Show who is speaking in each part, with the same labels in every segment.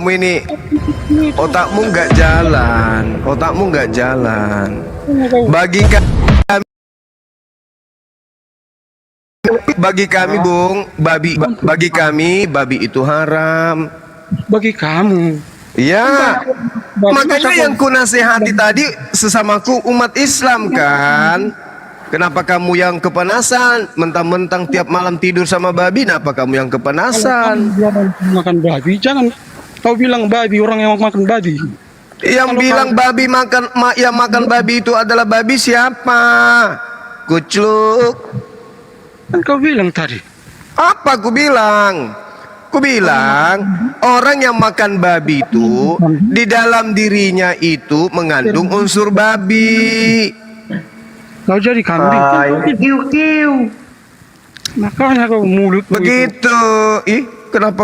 Speaker 1: kamu ini otakmu nggak jalan, otakmu nggak jalan. Bagi kami, Bung, bagi kami babi itu haram.
Speaker 2: Bagi kamu.
Speaker 1: Ya, makanya yang ku nasihati tadi sesamaku umat Islam kan. Kenapa kamu yang kepanasan? Mentang-mentang tiap malam tidur sama babi, kenapa kamu yang kepanasan?
Speaker 2: Makan babi, jangan kau bilang babi orang yang makan babi.
Speaker 1: Yang bilang babi yang makan babi itu adalah babi siapa? Kucluk.
Speaker 2: Kan kau bilang tadi.
Speaker 1: Apa ku bilang? Ku bilang orang yang makan babi itu di dalam dirinya itu mengandung unsur babi.
Speaker 2: Kau jadi kambing. Makanya kau mulut
Speaker 1: begitu. Ih, kenapa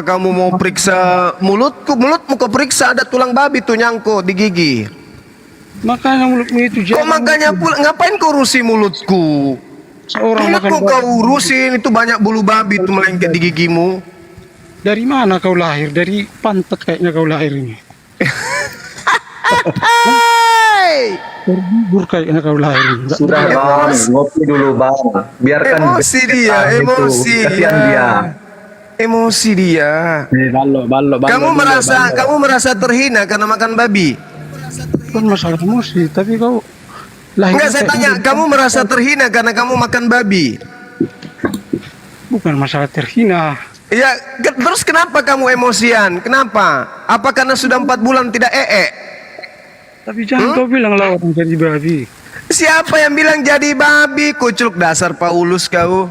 Speaker 1: kamu mau periksa mulutku? Mulutmu kau periksa, ada tulang babi tuh nyangkut di gigi.
Speaker 2: Makanya mulutmu itu.
Speaker 1: Kok makanya pula ngapain kau urusi mulutku? Mulutku kau urusin, itu banyak bulu babi tuh melengket di gigimu.
Speaker 2: Dari mana kau lahir? Dari pantat kayaknya kau lahir ini. Tergubur kayaknya kau lahir.
Speaker 3: Sudah bang, ngopi dulu bang. Biarkan
Speaker 1: emosi dia, emosi dia. Emosi dia.
Speaker 2: Ballo.
Speaker 1: Kamu merasa terhina karena makan babi?
Speaker 2: Bukan masalah emosi, tapi kau lahir.
Speaker 1: Enggak, saya tanya, kamu merasa terhina karena kamu makan babi?
Speaker 2: Bukan masalah terhina.
Speaker 1: Ya, terus kenapa kamu emosian? Kenapa? Apa karena sudah 4 bulan tidak
Speaker 2: Tapi jangan kau bilang lah orang jadi babi.
Speaker 1: Siapa yang bilang jadi babi? Kucluk, dasar Paulus kau.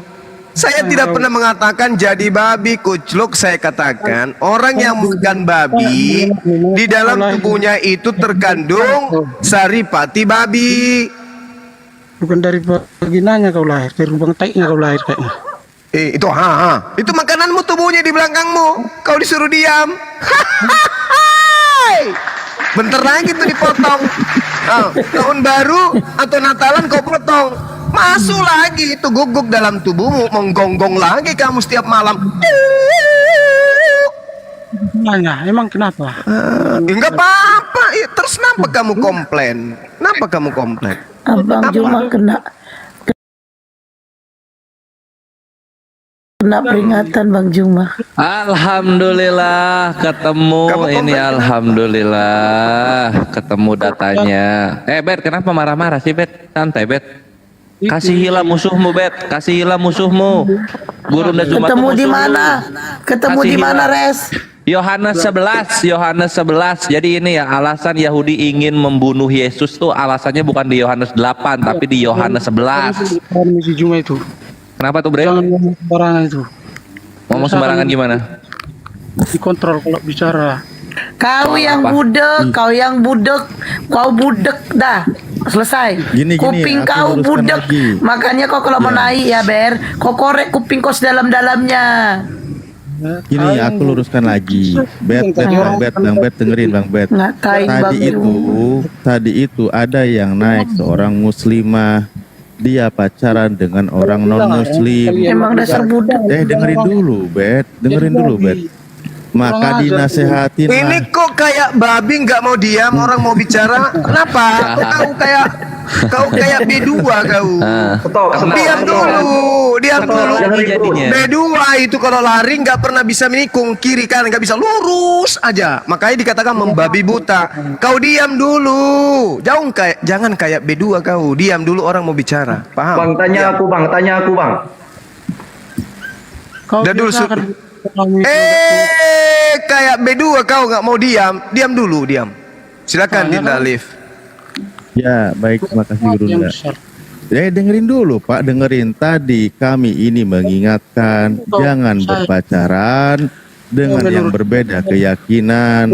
Speaker 1: Saya tidak pernah mengatakan jadi babi, Kucluk. Saya katakan orang yang makan babi di dalam tubuhnya itu terkandung saripati babi.
Speaker 2: Bukan dari vaginanya kau lahir, dari lubang taiknya kau lahir kayaknya.
Speaker 1: Itu itu makananmu, tubuhnya di belakangmu. Kau disuruh diam. Bentar lagi tuh dipotong. Tahun baru atau Natalan kau potong. Masuk lagi itu guguk dalam tubuhmu, menggonggong lagi kamu setiap malam.
Speaker 2: Nanya, emang kenapa?
Speaker 1: Enggak apa-apa. Terus kenapa kamu komplain? Kenapa kamu komplain?
Speaker 4: Abang cuma kena peringatan Bang Juma.
Speaker 5: Alhamdulillah ketemu ini, alhamdulillah ketemu datanya. Bet, kenapa marah-marah sih Bet? Santai Bet. Kasihilah musuhmu Bet, kasihilah musuhmu. Guru
Speaker 4: ketemu di mana? Ketemu di mana Res?
Speaker 5: Yohanes 11. Jadi ini ya alasan Yahudi ingin membunuh Yesus tuh alasannya bukan di Yohanes 8 tapi di Yohanes 11.
Speaker 2: Si Juma itu.
Speaker 5: Kenapa tuh Bre?
Speaker 2: Jangan ngomong sembarangan itu.
Speaker 5: Ngomong sembarangan gimana?
Speaker 2: Dikontrol kalau bicara.
Speaker 4: Kau yang budek, kau budek dah. Selesai. Kuping kau budek. Makanya kau kalau mau naik ya Ber, kau korek kuping kau sedalam-dalamnya.
Speaker 6: Gini, aku luruskan lagi. Bang Bet, dengerin Bang Bet. Tadi itu ada yang naik seorang muslimah. Dia pacaran dengan orang non-muslim.
Speaker 4: Emang dasar budak.
Speaker 6: Dengerin dulu Bet. Maka dinasehatin.
Speaker 1: Ini kok kayak babi nggak mau diam, orang mau bicara. Kenapa? Kau kayak B2 kau. Diam dulu. B2 itu kalau lari nggak pernah bisa menikung kiri kanan, nggak bisa lurus aja. Makanya dikatakan membabi buta. Kau diam dulu. Jangan kayak B2 kau. Diam dulu, orang mau bicara. Paham?
Speaker 3: Bang, tanya aku bang.
Speaker 2: Kau
Speaker 1: dulu kayak B2 kau nggak mau diam dulu. Silakan Dinda Alif.
Speaker 6: Ya baik, terima kasih Guru. Dengerin dulu Pak, dengerin. Tadi kami ini mengingatkan jangan berpacaran dengan yang berbeda keyakinan.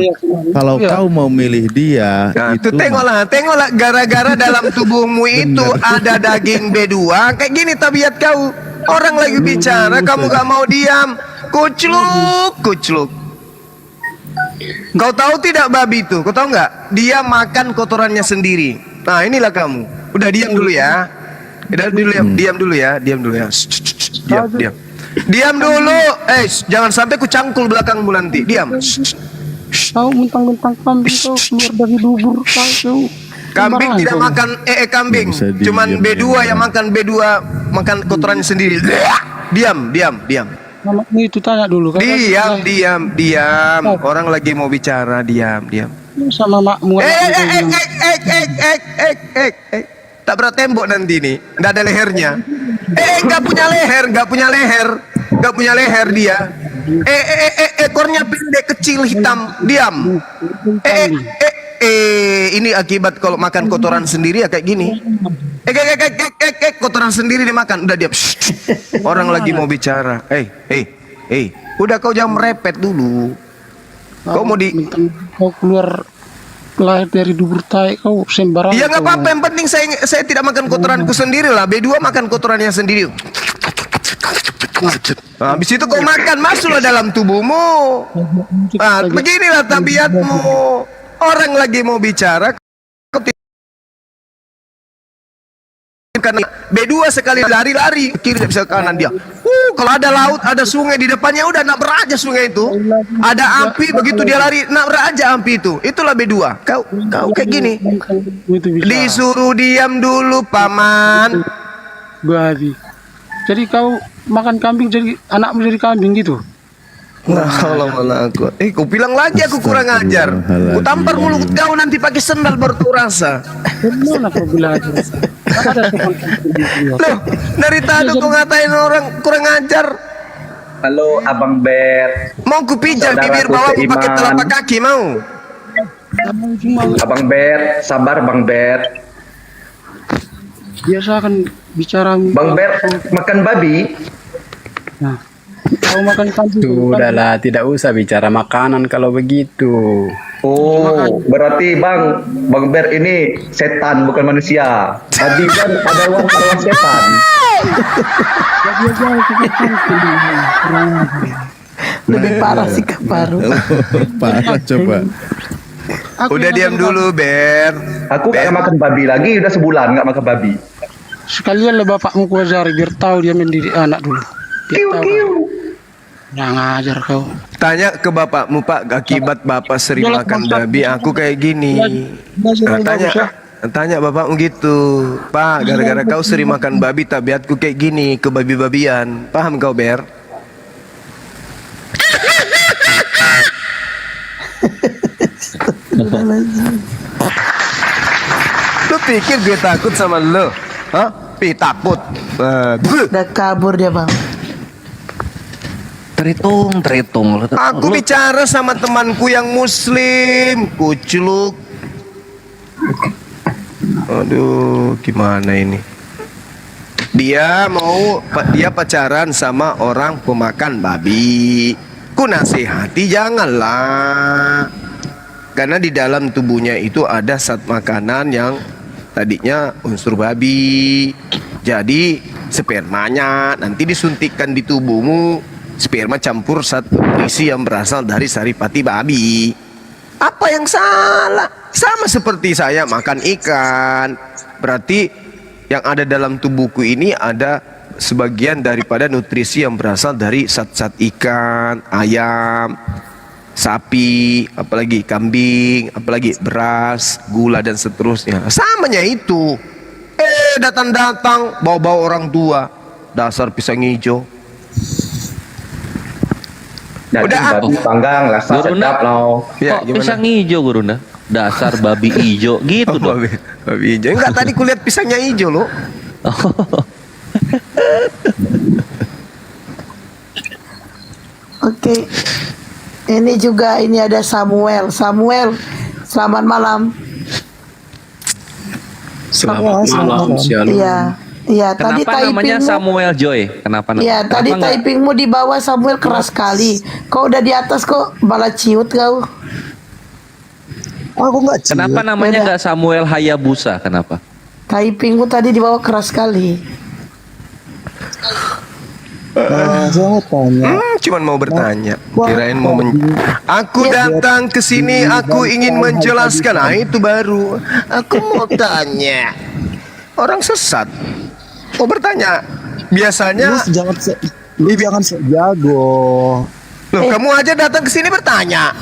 Speaker 6: Kalau kau mau milih dia,
Speaker 1: itu tengoklah gara-gara dalam tubuhmu itu ada daging B2 kayak gini tabiat kau. Orang lagi bicara kamu gak mau diam. Kucluk. Kau tahu tidak babi itu? Kau tahu nggak? Dia makan kotorannya sendiri. Nah inilah kamu. Udah diam dulu ya. Diam dulu ya. Diam. Diam dulu. Jangan sampai ku cangkul belakangmu nanti. Diam.
Speaker 2: Kau mentang-mentang kambing kau keluar dari lubur kau.
Speaker 1: Kambing tidak makan kambing.
Speaker 6: Bisa diem,
Speaker 1: Cuman B2 yang makan B2 makan kotorannya sendiri. Diam.
Speaker 2: Anakmu itu tanya dulu kan.
Speaker 1: Diam. Orang lagi mau bicara, diam.
Speaker 2: Sama makmu.
Speaker 1: Tak berat tembok nanti nih. Nggak ada lehernya. Nggak punya leher dia. Ekornya pendek kecil hitam. Diam. Ini akibat kalau makan kotoran sendiri ya kayak gini. Kotoran sendiri dimakan. Udah diam. Orang lagi mau bicara. Udah kau jangan merepet dulu. Kau mau
Speaker 2: Kau keluar lahir dari dubur tai kau sembarangan.
Speaker 1: Ya nggak apa-apa, yang penting saya tidak makan kotoranku sendiri lah. B2 makan kotorannya sendiri. Habis itu kau makan, masuklah dalam tubuhmu. Beginilah tabiatmu. Orang lagi mau bicara, karena B2 sekali lari kiri bisa ke kanan dia. Kalau ada laut, ada sungai di depannya, udah nabrak aja sungai itu. Ada api, begitu dia lari nabrak aja api itu. Itulah B2. Kau kayak gini. Disuruh diam dulu, paman.
Speaker 2: Babi. Jadi kau makan kambing, jadi anakmu jadi kambing gitu.
Speaker 1: Nah, kalau malah aku. Kau bilang lagi aku kurang ajar. Ku tampar mulut kau nanti pakai sendal baru kau rasa.
Speaker 2: Gimana kau bilang?
Speaker 1: Loh, dari tadi kau ngatain orang kurang ajar.
Speaker 3: Halo Abang Ber.
Speaker 1: Mau ku pijat bibir
Speaker 3: Saudaraku
Speaker 1: bawah
Speaker 3: seiman.
Speaker 1: pakai telapak kaki mau.
Speaker 3: Abang Ber, sabar Bang Ber.
Speaker 2: Biasa kan bicara.
Speaker 3: Bang Ber makan babi.
Speaker 2: Nah, kau makan kambing.
Speaker 7: Sudahlah, tidak usah bicara makanan kalau begitu.
Speaker 3: Oh, berarti Bang Ber ini setan bukan manusia. Babi kan ada lawan setan.
Speaker 4: Lebih parah sih baru.
Speaker 6: Parah coba.
Speaker 1: Udah diam dulu, Ber.
Speaker 3: Aku gak makan babi lagi, udah sebulan gak makan babi.
Speaker 2: Sekalian lah bapakmu ku ajari biar tahu dia mendidik anak dulu. Biar tahu. Nah, ngajar kau.
Speaker 1: Tanya ke bapakmu, Pak, akibat bapak sering makan babi, aku kayak gini. Tanya bapakmu gitu, Pak, gara-gara kau sering makan babi, tabiatku kayak gini, ke babi-babian. Paham kau, Ber? Lu pikir gue takut sama lu? Hah? Takut?
Speaker 4: Udah kabur dia, Bang.
Speaker 5: Teritung.
Speaker 1: Aku bicara sama temanku yang muslim, kucluk. Aduh, gimana ini? Dia pacaran sama orang pemakan babi. Ku nasihati janganlah. Karena di dalam tubuhnya itu ada zat makanan yang tadinya unsur babi. Jadi spermanya nanti disuntikkan di tubuhmu. Sperma campur zat nutrisi yang berasal dari saripati babi. Apa yang salah? Sama seperti saya makan ikan. Berarti yang ada dalam tubuhku ini ada sebagian daripada nutrisi yang berasal dari zat-zat ikan, ayam, sapi, apalagi kambing, apalagi beras, gula dan seterusnya. Samanya itu. Datang-datang bawa-bawa orang tua. Dasar pisang hijau.
Speaker 3: Udah babi panggang lah, sedap loh.
Speaker 5: Ya, kok pisang hijau Gurunda? Dasar babi hijau gitu dong.
Speaker 1: Babi hijau. Enggak, tadi kulihat pisangnya hijau loh.
Speaker 4: Oke. Ini juga ada Samuel. Samuel, selamat malam.
Speaker 7: Selamat malam, Shalom.
Speaker 4: Iya, tadi
Speaker 5: Kenapa namanya
Speaker 4: typingmu.
Speaker 5: Samuel Joy? Kenapa?
Speaker 4: Iya, tadi
Speaker 5: kenapa nggak-
Speaker 4: typingmu di bawah Samuel keras sekali. Kau udah di atas kok malah ciut kau.
Speaker 2: Aku enggak ciut.
Speaker 5: Kenapa namanya nggak Samuel Hayabusa? Kenapa?
Speaker 4: Typingmu tadi di bawah keras sekali.
Speaker 2: Saya tanya.
Speaker 1: Cuman mau bertanya. Kirain mau Aku datang ke sini, aku ingin menjelaskan. Itu baru. Aku mau tanya. Orang sesat. Mau bertanya. Biasanya
Speaker 8: Lu jangan sok jago.
Speaker 1: Loh, kamu aja datang ke sini bertanya.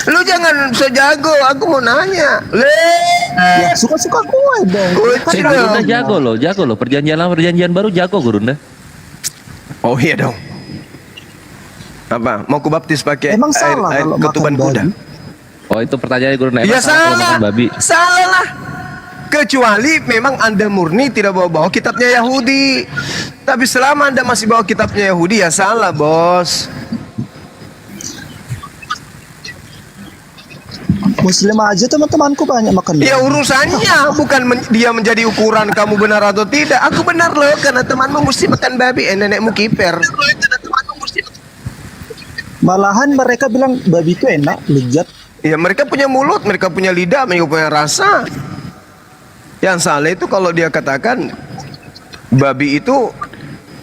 Speaker 1: Lu jangan sejago, aku mau nanya.
Speaker 8: Ya, suka-suka gue dong.
Speaker 5: Gurunda jago loh. Perjanjian baru jago Gurunda.
Speaker 1: Oh iya dong. Apa? Mau kubaptis pakai
Speaker 8: Emang
Speaker 1: air
Speaker 8: salah kalau
Speaker 1: ketuban
Speaker 8: makan
Speaker 1: kuda?
Speaker 8: babi?
Speaker 5: Oh itu pertanyaan Gurunda.
Speaker 1: Ya
Speaker 5: Emang salah kalau
Speaker 1: salah.
Speaker 5: makan babi?
Speaker 1: Salah lah. Kecuali memang Anda murni tidak bawa-bawa kitabnya Yahudi. Tapi selama Anda masih bawa kitabnya Yahudi, ya salah, bos.
Speaker 8: Muslim aja teman-temanku banyak makan babi.
Speaker 1: Ya urusannya bukan dia menjadi ukuran kamu benar atau tidak. Aku benar loh karena temanmu mesti makan babi. Nenekmu kiper.
Speaker 8: Malahan mereka bilang babi itu enak, lezat.
Speaker 1: Ya mereka punya mulut, mereka punya lidah, mereka punya rasa. Yang salah itu kalau dia katakan babi itu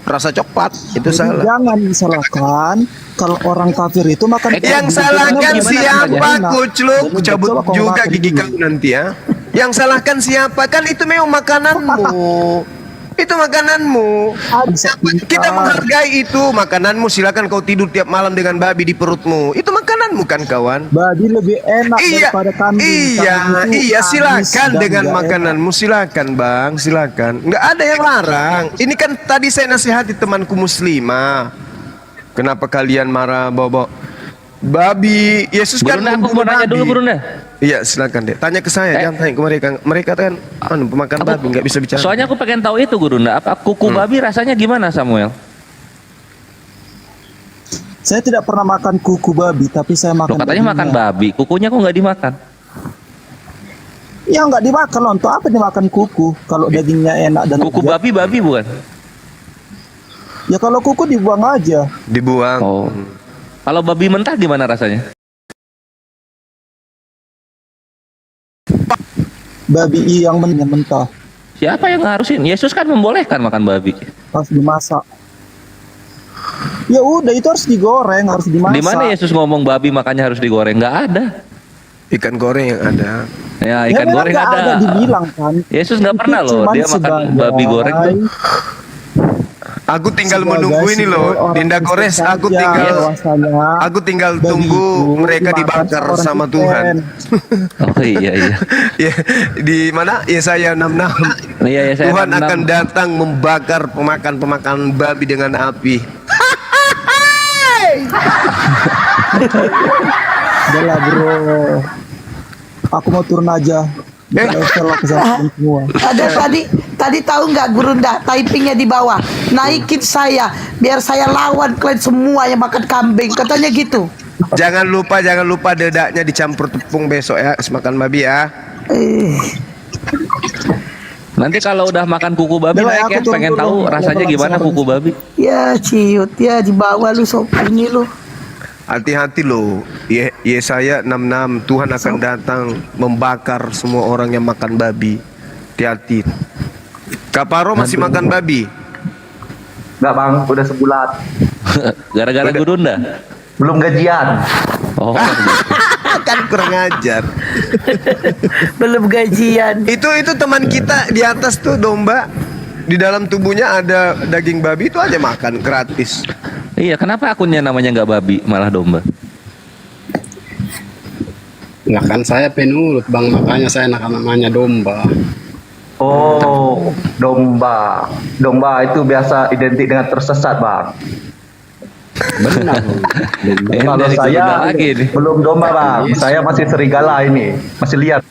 Speaker 1: rasa coklat, itu
Speaker 8: Jadi
Speaker 1: salah.
Speaker 8: jangan disalahkan kalau orang kafir itu makan
Speaker 1: Yang
Speaker 8: babi.
Speaker 1: salahkan
Speaker 8: Gimana
Speaker 1: siapa,
Speaker 8: enak.
Speaker 1: kucluk?
Speaker 8: Jadi
Speaker 1: Cabut
Speaker 8: betul kalau
Speaker 1: juga
Speaker 8: makan
Speaker 1: gigi
Speaker 8: dulu.
Speaker 1: kamu nanti ya. Yang salahkan siapa? Kan itu memang makananmu. Itu makananmu.
Speaker 8: Bisa pintar.
Speaker 1: Kita menghargai itu makananmu. Silakan kau tidur tiap malam dengan babi di perutmu. Itu makananmu kan kawan?
Speaker 8: Babi lebih enak
Speaker 1: Iya,
Speaker 8: daripada kambing.
Speaker 1: iya,
Speaker 8: Kambing itu
Speaker 1: iya.
Speaker 8: amis
Speaker 1: Silakan
Speaker 8: dan
Speaker 1: dengan
Speaker 8: nggak
Speaker 1: makananmu. Silakan bang, silakan. Nggak ada yang larang. Ini kan tadi saya nasihati temanku muslimah. Kenapa kalian marah bawa babi? Yesus kan
Speaker 5: Gurunda aku
Speaker 1: membunuh
Speaker 5: mau nanya
Speaker 1: babi.
Speaker 5: dulu Gurunda.
Speaker 1: Iya silakan deh. Tanya ke saya, jangan tanya ke mereka. Mereka kan pemakan babi, nggak bisa bicara.
Speaker 5: Soalnya aku pengen tahu itu Gurunda. Apa kuku babi rasanya gimana Samuel?
Speaker 8: Saya tidak pernah makan kuku babi, tapi saya
Speaker 5: Loh,
Speaker 8: makan
Speaker 5: katanya
Speaker 8: babinya.
Speaker 5: makan babi, kukunya kok nggak dimakan?
Speaker 8: Ya nggak dimakan loh. Untuk apa dimakan kuku? Kalau dagingnya enak dan
Speaker 5: Kuku
Speaker 8: lezat.
Speaker 5: babi bukan?
Speaker 8: Ya kalau kuku dibuang aja.
Speaker 1: Dibuang.
Speaker 5: Oh. Kalau babi mentah gimana rasanya?
Speaker 8: Babi yang mentah
Speaker 5: Siapa yang ngarusin? Yesus kan membolehkan makan babi.
Speaker 8: pas dimasak. Ya udah itu harus digoreng, harus dimasak.
Speaker 5: Di mana Yesus ngomong babi makanya harus digoreng? Nggak ada.
Speaker 1: Ikan goreng yang ada.
Speaker 5: Ya
Speaker 8: Ya
Speaker 5: ikan
Speaker 8: memang
Speaker 5: goreng
Speaker 8: nggak
Speaker 5: ada.
Speaker 8: dibilang kan.
Speaker 5: Yesus nggak
Speaker 8: Itu
Speaker 5: pernah loh
Speaker 8: cuman
Speaker 5: dia makan
Speaker 8: sebagai-
Speaker 5: babi goreng tuh.
Speaker 1: Aku tinggal
Speaker 8: Sebagai
Speaker 1: menunggu ini loh,
Speaker 8: simbol orang
Speaker 1: Dinda
Speaker 8: Kristen
Speaker 1: Gores. Aku
Speaker 8: saja,
Speaker 1: tinggal,
Speaker 8: bahwasanya
Speaker 1: aku tinggal
Speaker 8: babi
Speaker 1: tunggu
Speaker 8: itu
Speaker 1: mereka
Speaker 8: dimakan
Speaker 1: dibakar
Speaker 8: orang
Speaker 1: sama
Speaker 8: Kristen.
Speaker 1: Tuhan.
Speaker 5: Oh iya iya.
Speaker 1: Ya, di mana? Yesaya 66.
Speaker 5: Iya ya saya
Speaker 1: Tuhan
Speaker 5: 66.
Speaker 1: akan datang membakar pemakan babi dengan api.
Speaker 8: Udah lah bro, aku mau turun aja. Setelah kesalahan semua.
Speaker 4: Tadi tahu nggak Gurunda typingnya di bawah, naikin saya biar saya lawan kalian semua yang makan kambing, katanya gitu.
Speaker 1: Jangan lupa dedaknya dicampur tepung besok ya, makan babi ya.
Speaker 5: Nanti kalau udah makan kuku babi
Speaker 8: Udah lah,
Speaker 5: naik
Speaker 8: aku
Speaker 5: ya,
Speaker 8: turun
Speaker 5: pengen
Speaker 8: dulu.
Speaker 5: tahu rasanya
Speaker 8: Udah,
Speaker 5: gimana
Speaker 8: langsung
Speaker 5: kuku babi.
Speaker 4: Ya ciut ya di bawah lu sop ini lu.
Speaker 1: Hati-hati loh. Yesaya 66, Tuhan akan datang membakar semua orang yang makan babi. Hati-hati. Kaparo masih makan babi.
Speaker 3: Enggak bang, udah sebulan.
Speaker 5: Gara-gara Gurunda.
Speaker 3: Belum gajian.
Speaker 5: Oh.
Speaker 1: Kan kurang ajar.
Speaker 4: Belum gajian.
Speaker 1: Itu teman kita di atas tuh domba. Di dalam tubuhnya ada daging babi, itu aja makan gratis.
Speaker 5: Iya, kenapa akunnya namanya nggak babi malah domba?
Speaker 7: Lah kan saya penurut bang, makanya saya namanya domba.
Speaker 3: Oh, domba. Domba itu biasa identik dengan tersesat bang.
Speaker 7: Benar.
Speaker 5: Ini
Speaker 3: Kalau
Speaker 5: dari
Speaker 3: saya
Speaker 5: Gurunda lagi nih.
Speaker 3: belum domba bang, saya masih serigala ini, masih lihat.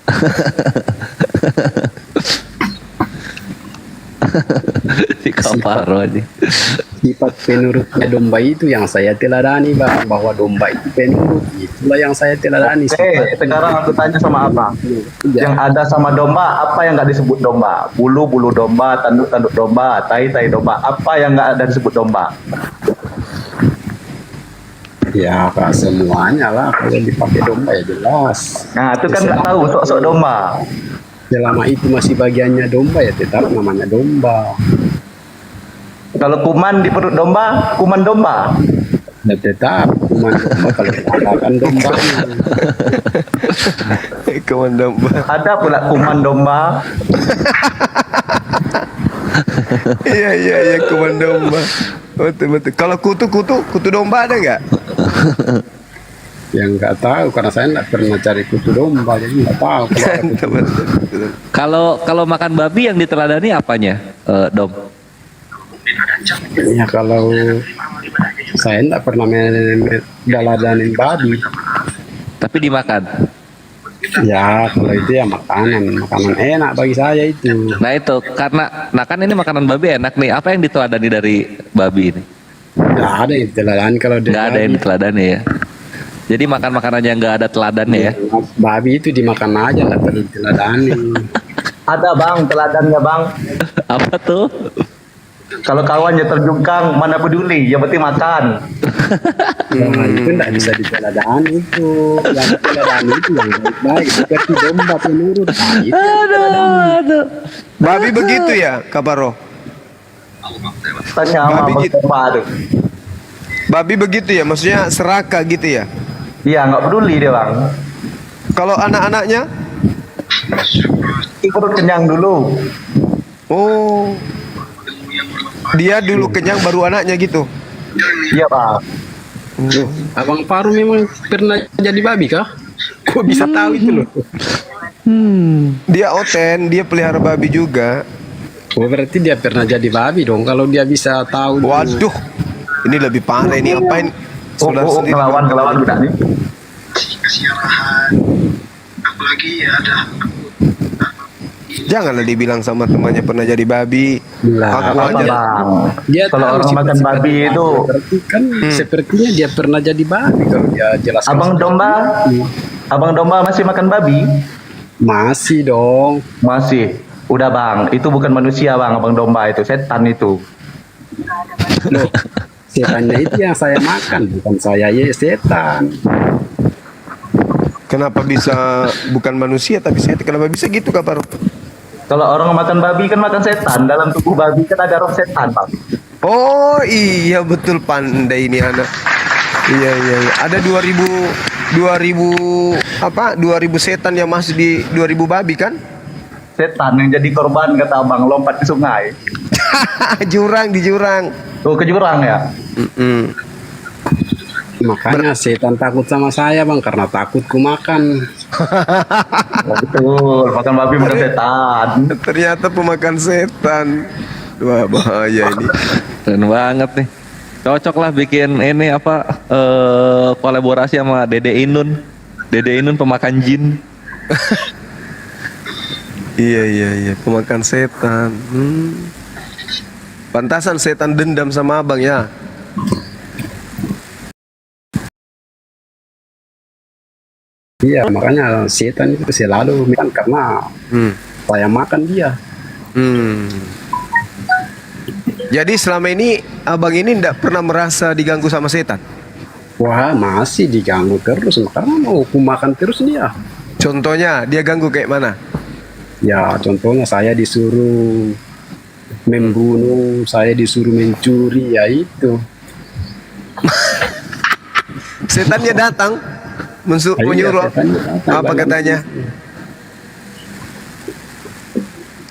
Speaker 5: Si Kaparo aja.
Speaker 7: Sifat penurutnya domba itu yang saya teladani bang, bahwa domba itu penurut, itulah yang saya teladani.
Speaker 3: Sekarang aku tanya sama abang, yang ada sama domba, apa yang nggak disebut domba? Bulu domba, tanduk domba, tai domba, apa yang nggak ada disebut domba?
Speaker 7: Ya kak, semuanya lah kalau dipakai domba ya jelas.
Speaker 3: Nah itu kan nggak tahu sok-sok domba.
Speaker 7: Selama itu masih bagiannya domba ya tetap namanya domba.
Speaker 3: Kalau kuman di perut domba, kuman domba.
Speaker 7: Ya tetap cuma domba kalau mengatakan domba.
Speaker 1: Kawan domba.
Speaker 3: Ada pula kuman domba.
Speaker 1: Iya, kuman domba. Betul. Kalau kutu domba ada nggak?
Speaker 7: Yang nggak tahu karena saya nggak pernah cari kutu domba, jadi nggak tahu.
Speaker 5: Kalau makan babi yang diteladani apanya, Dom?
Speaker 7: Ya kalau saya nggak pernah meneladanin babi.
Speaker 5: Tapi dimakan.
Speaker 7: Ya kalau itu ya makanan enak bagi saya itu.
Speaker 5: Nah itu karena, nah kan ini makanan babi enak nih. Apa yang diteladani dari babi ini?
Speaker 7: Nggak ada yang diteladani kalau dia.
Speaker 5: Nggak ada yang diteladani ya. Jadi makan makanan yang nggak ada teladannya ya.
Speaker 7: Babi itu dimakan aja, nggak perlu diteladani.
Speaker 3: Ada bang, teladannya bang.
Speaker 5: Apa tuh?
Speaker 3: Kalau kawannya terjungkang, mana peduli, yang penting makan.
Speaker 7: Nah, itu nggak bisa diteladani itu. Yang diteladani itu yang baik-baik seperti domba penurut. Nah, itu
Speaker 5: Aduh.
Speaker 1: Babi begitu ya, Kaparo?
Speaker 3: Tanya sama
Speaker 1: Babi
Speaker 3: Bang
Speaker 1: gitu.
Speaker 3: Tomba tuh.
Speaker 1: Babi begitu ya, maksudnya serakah gitu ya?
Speaker 3: Iya, nggak peduli dia bang.
Speaker 1: Kalau anak-anaknya?
Speaker 3: Ikut kenyang dulu.
Speaker 1: Oh, dia dulu kenyang baru anaknya gitu.
Speaker 3: Iya bang.
Speaker 7: Loh, Abang Paru memang pernah jadi babi kah? Kok bisa tahu itu loh?
Speaker 1: Dia oten, dia pelihara babi juga.
Speaker 7: Oh, berarti dia pernah jadi babi dong. Kalau dia bisa tahu.
Speaker 1: Waduh, ini lebih parah ini apain? Saudara sendiri.
Speaker 3: Ngelawan udah nih.
Speaker 1: Janganlah dibilang sama temannya pernah jadi babi.
Speaker 7: Lah,
Speaker 1: Aku
Speaker 3: Apa
Speaker 1: aja.
Speaker 3: bang?
Speaker 7: Dia
Speaker 3: Kalau
Speaker 7: tahu
Speaker 3: orang makan
Speaker 7: sifat-sifat
Speaker 3: babi itu,
Speaker 7: berarti kan sepertinya dia pernah jadi babi kalau dia jelaskan.
Speaker 3: abang domba masih makan babi?
Speaker 7: Masih dong.
Speaker 3: Masih. Udah bang, itu bukan manusia bang, abang domba itu setan itu.
Speaker 7: Loh, setannya itu yang saya makan, bukan saya ya setan.
Speaker 1: Kenapa bisa bukan manusia tapi setan? Kenapa bisa gitu Kaparo?
Speaker 3: Kalau orang makan babi kan makan setan, dalam tubuh babi kan ada roh setan bang.
Speaker 1: Oh iya betul, pandai ini anak. Iya. Ada 2000 setan yang masih di 2000 babi kan?
Speaker 3: Setan yang jadi korban kata abang lompat ke sungai.
Speaker 1: Di jurang.
Speaker 3: Tuh ke jurang ya.
Speaker 7: Makanya setan takut sama saya bang, karena takut ku makan.
Speaker 3: Betul, makan babi makan setan.
Speaker 1: Ternyata pemakan setan. Wah bahaya ini.
Speaker 5: Keren banget nih. Cocok lah bikin ini apa kolaborasi sama Dede Inun. Dede Inun pemakan jin.
Speaker 1: Iya, pemakan setan. Pantasan setan dendam sama abang ya.
Speaker 7: Iya, makanya setan itu selalu makan karena saya makan dia.
Speaker 1: Jadi selama ini abang ini tidak pernah merasa diganggu sama setan?
Speaker 7: Wah, masih diganggu terus karena mau ku makan terus dia.
Speaker 1: Contohnya dia ganggu kayak mana?
Speaker 7: Ya, contohnya saya disuruh membunuh, saya disuruh mencuri, ya itu.
Speaker 1: Setannya datang menyuruh
Speaker 7: setannya datang.
Speaker 1: apa katanya?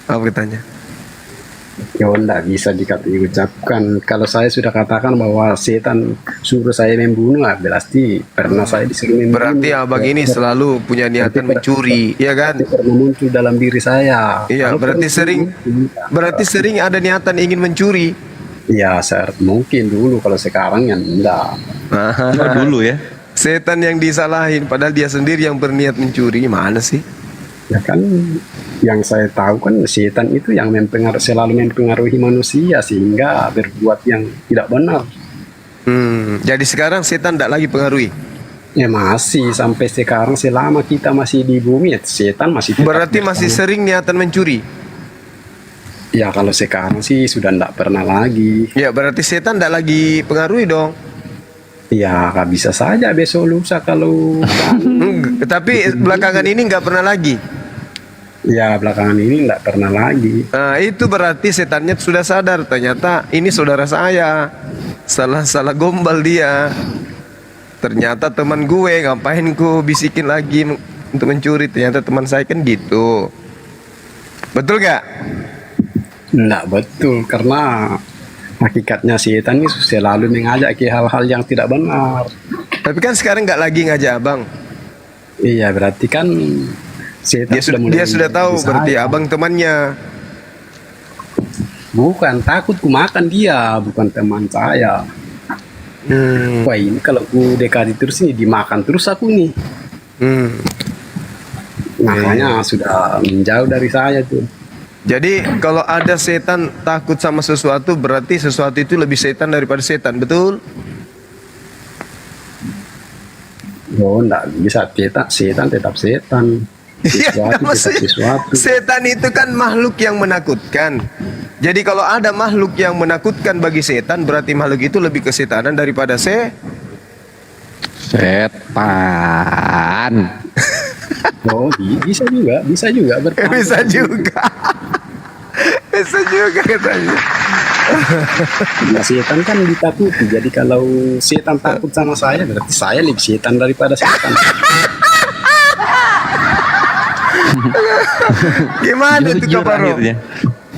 Speaker 1: Apa katanya?
Speaker 7: Ya, enggak bisa diucapkan. Kalau saya sudah katakan bahwa setan suruh saya membunuh, berarti pernah saya disuruh membunuh.
Speaker 1: Berarti abang ini selalu punya niatan mencuri, ya kan?
Speaker 7: Pernah muncul dalam diri saya.
Speaker 1: Iya,
Speaker 7: Kalau
Speaker 1: berarti sering ada niatan ingin mencuri.
Speaker 7: ya mungkin dulu, kalau sekarang ya enggak.
Speaker 5: Oh, dulu ya.
Speaker 1: Setan yang disalahin padahal dia sendiri yang berniat mencuri. Mana sih?
Speaker 7: Ya kan, yang saya tahu kan setan itu yang selalu mempengaruhi manusia sehingga berbuat yang tidak benar.
Speaker 1: Jadi sekarang setan tidak lagi pengaruhi.
Speaker 7: Ya masih sampai sekarang, selama kita masih di bumi, ya setan masih tetap
Speaker 1: Berarti masih
Speaker 7: berpengaruh.
Speaker 1: sering niatan mencuri.
Speaker 7: Ya kalau sekarang sih sudah tidak pernah lagi.
Speaker 1: Ya berarti setan tidak lagi pengaruhi dong.
Speaker 7: Ya bisa saja besok lusa kalau
Speaker 1: Tapi belakangan ini nggak pernah lagi.
Speaker 7: ya belakangan ini tidak pernah lagi.
Speaker 1: Nah, itu berarti setannya sudah sadar. Ternyata ini saudara saya. Salah gombal dia. Ternyata teman gue, ngapain ku bisikin lagi untuk mencuri. Ternyata teman saya kan gitu. Betul gak?
Speaker 7: Enggak betul, karena hakikatnya setan itu selalu mengajak ke hal-hal yang tidak benar.
Speaker 1: Tapi kan sekarang nggak lagi ngajak abang.
Speaker 7: Iya, berarti kan setan
Speaker 1: Dia sudah tahu
Speaker 7: menjadi
Speaker 1: berarti
Speaker 7: saya.
Speaker 1: abang temannya.
Speaker 7: Bukan, takut ku makan dia, bukan teman saya. Wah, ini kalau ku dekati terus ini dimakan terus aku nih. Makanya sudah menjauh dari saya tuh.
Speaker 1: Jadi kalau ada setan takut sama sesuatu, berarti sesuatu itu lebih setan daripada setan, betul?
Speaker 7: Oh, enggak bisa, setan tetap setan.
Speaker 1: Iya,
Speaker 7: Sesuatu tetap
Speaker 1: maksudnya
Speaker 7: sesuatu.
Speaker 1: setan itu kan makhluk yang menakutkan. Jadi kalau ada makhluk yang menakutkan bagi setan, berarti makhluk itu lebih kesetanan daripada
Speaker 5: Setan.
Speaker 7: Oh, bisa juga bertahan.
Speaker 1: Bisa juga. Bisa juga katanya.
Speaker 7: Nah, setan kan ditakuti. Jadi kalau setan takut sama saya, berarti saya lebih setan daripada setan.
Speaker 1: Gimana itu
Speaker 5: Jujur
Speaker 1: Kak Faro?
Speaker 5: akhirnya.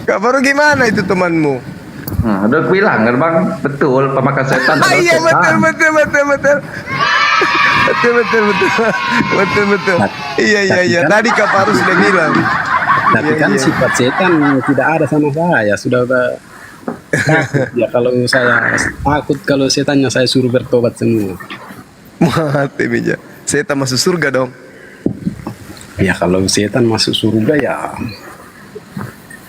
Speaker 1: Kak Faro gimana itu temanmu?
Speaker 3: Nah, udah aku bilang kan bang, betul pemakan setan.
Speaker 1: Ah,
Speaker 3: adalah
Speaker 1: iya
Speaker 3: setan.
Speaker 1: betul. Betul. Iya. Tadi Kak Faro sudah bilang.
Speaker 7: Tapi kan sifat setan tidak ada sama saya. Sudah takut ya kalau saya takut kalau setannya saya suruh bertobat semua.
Speaker 1: Mati meja. Setan masuk surga dong.
Speaker 7: Ya kalau setan masuk surga ya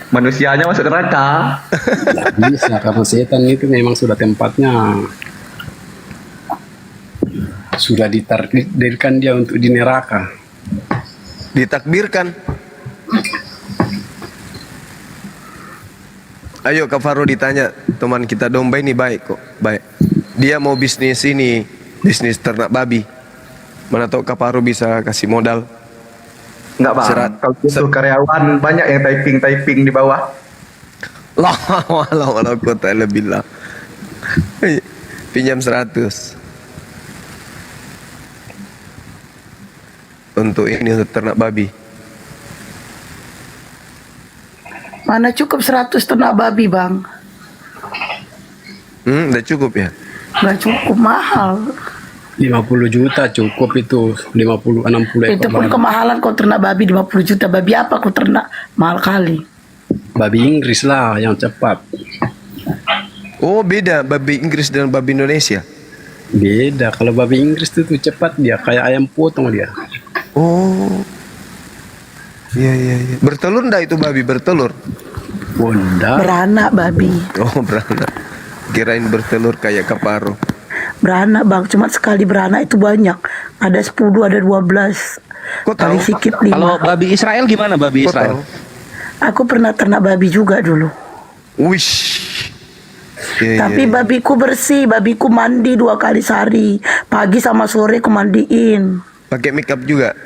Speaker 3: Manusianya masuk neraka.
Speaker 7: tidak bisa, karena setan itu memang sudah tempatnya, sudah ditakdirkan dia untuk di neraka.
Speaker 1: Ditakbirkan. Ayo Kak Faro ditanya, teman kita domba ini baik kok, baik. Dia mau bisnis ini, bisnis ternak babi. Mana tahu Kak Faro bisa kasih modal.
Speaker 3: Enggak bang. Kalau untuk karyawan banyak yang typing di bawah.
Speaker 1: Walau kota lebih lah. Pinjam 100 untuk ini, untuk ternak babi.
Speaker 4: Mana cukup 100 ternak babi, Bang?
Speaker 1: Udah cukup ya?
Speaker 4: Nggak cukup, mahal.
Speaker 7: 50 juta cukup itu, 50, 60 ekor.
Speaker 4: Itu pun
Speaker 7: babi.
Speaker 4: kemahalan kau ternak babi 50 juta. Babi apa kau ternak? Mahal kali.
Speaker 7: Babi Inggris lah yang cepat.
Speaker 1: Oh beda babi Inggris dan babi Indonesia.
Speaker 7: Beda, kalau babi Inggris itu tuh cepat dia, kayak ayam potong dia.
Speaker 1: Oh iya. Bertelur ndak itu babi bertelur?
Speaker 7: Bunda.
Speaker 4: Beranak babi.
Speaker 1: Oh beranak. Kirain bertelur kayak kaparo.
Speaker 4: Beranak, Bang. Cuma sekali beranak itu banyak. Ada 10, ada 12.
Speaker 1: Kok
Speaker 4: Paling
Speaker 1: tahu?
Speaker 4: sedikit
Speaker 5: Kalau
Speaker 4: 5.
Speaker 5: babi Israel gimana babi
Speaker 1: Kok
Speaker 5: Israel?
Speaker 1: tahu?
Speaker 4: Aku pernah ternak babi juga dulu.
Speaker 1: Wish. Iya.
Speaker 4: Tapi babiku bersih, babiku mandi 2 kali sehari. Pagi sama sore aku mandiin.
Speaker 1: Pakai makeup juga.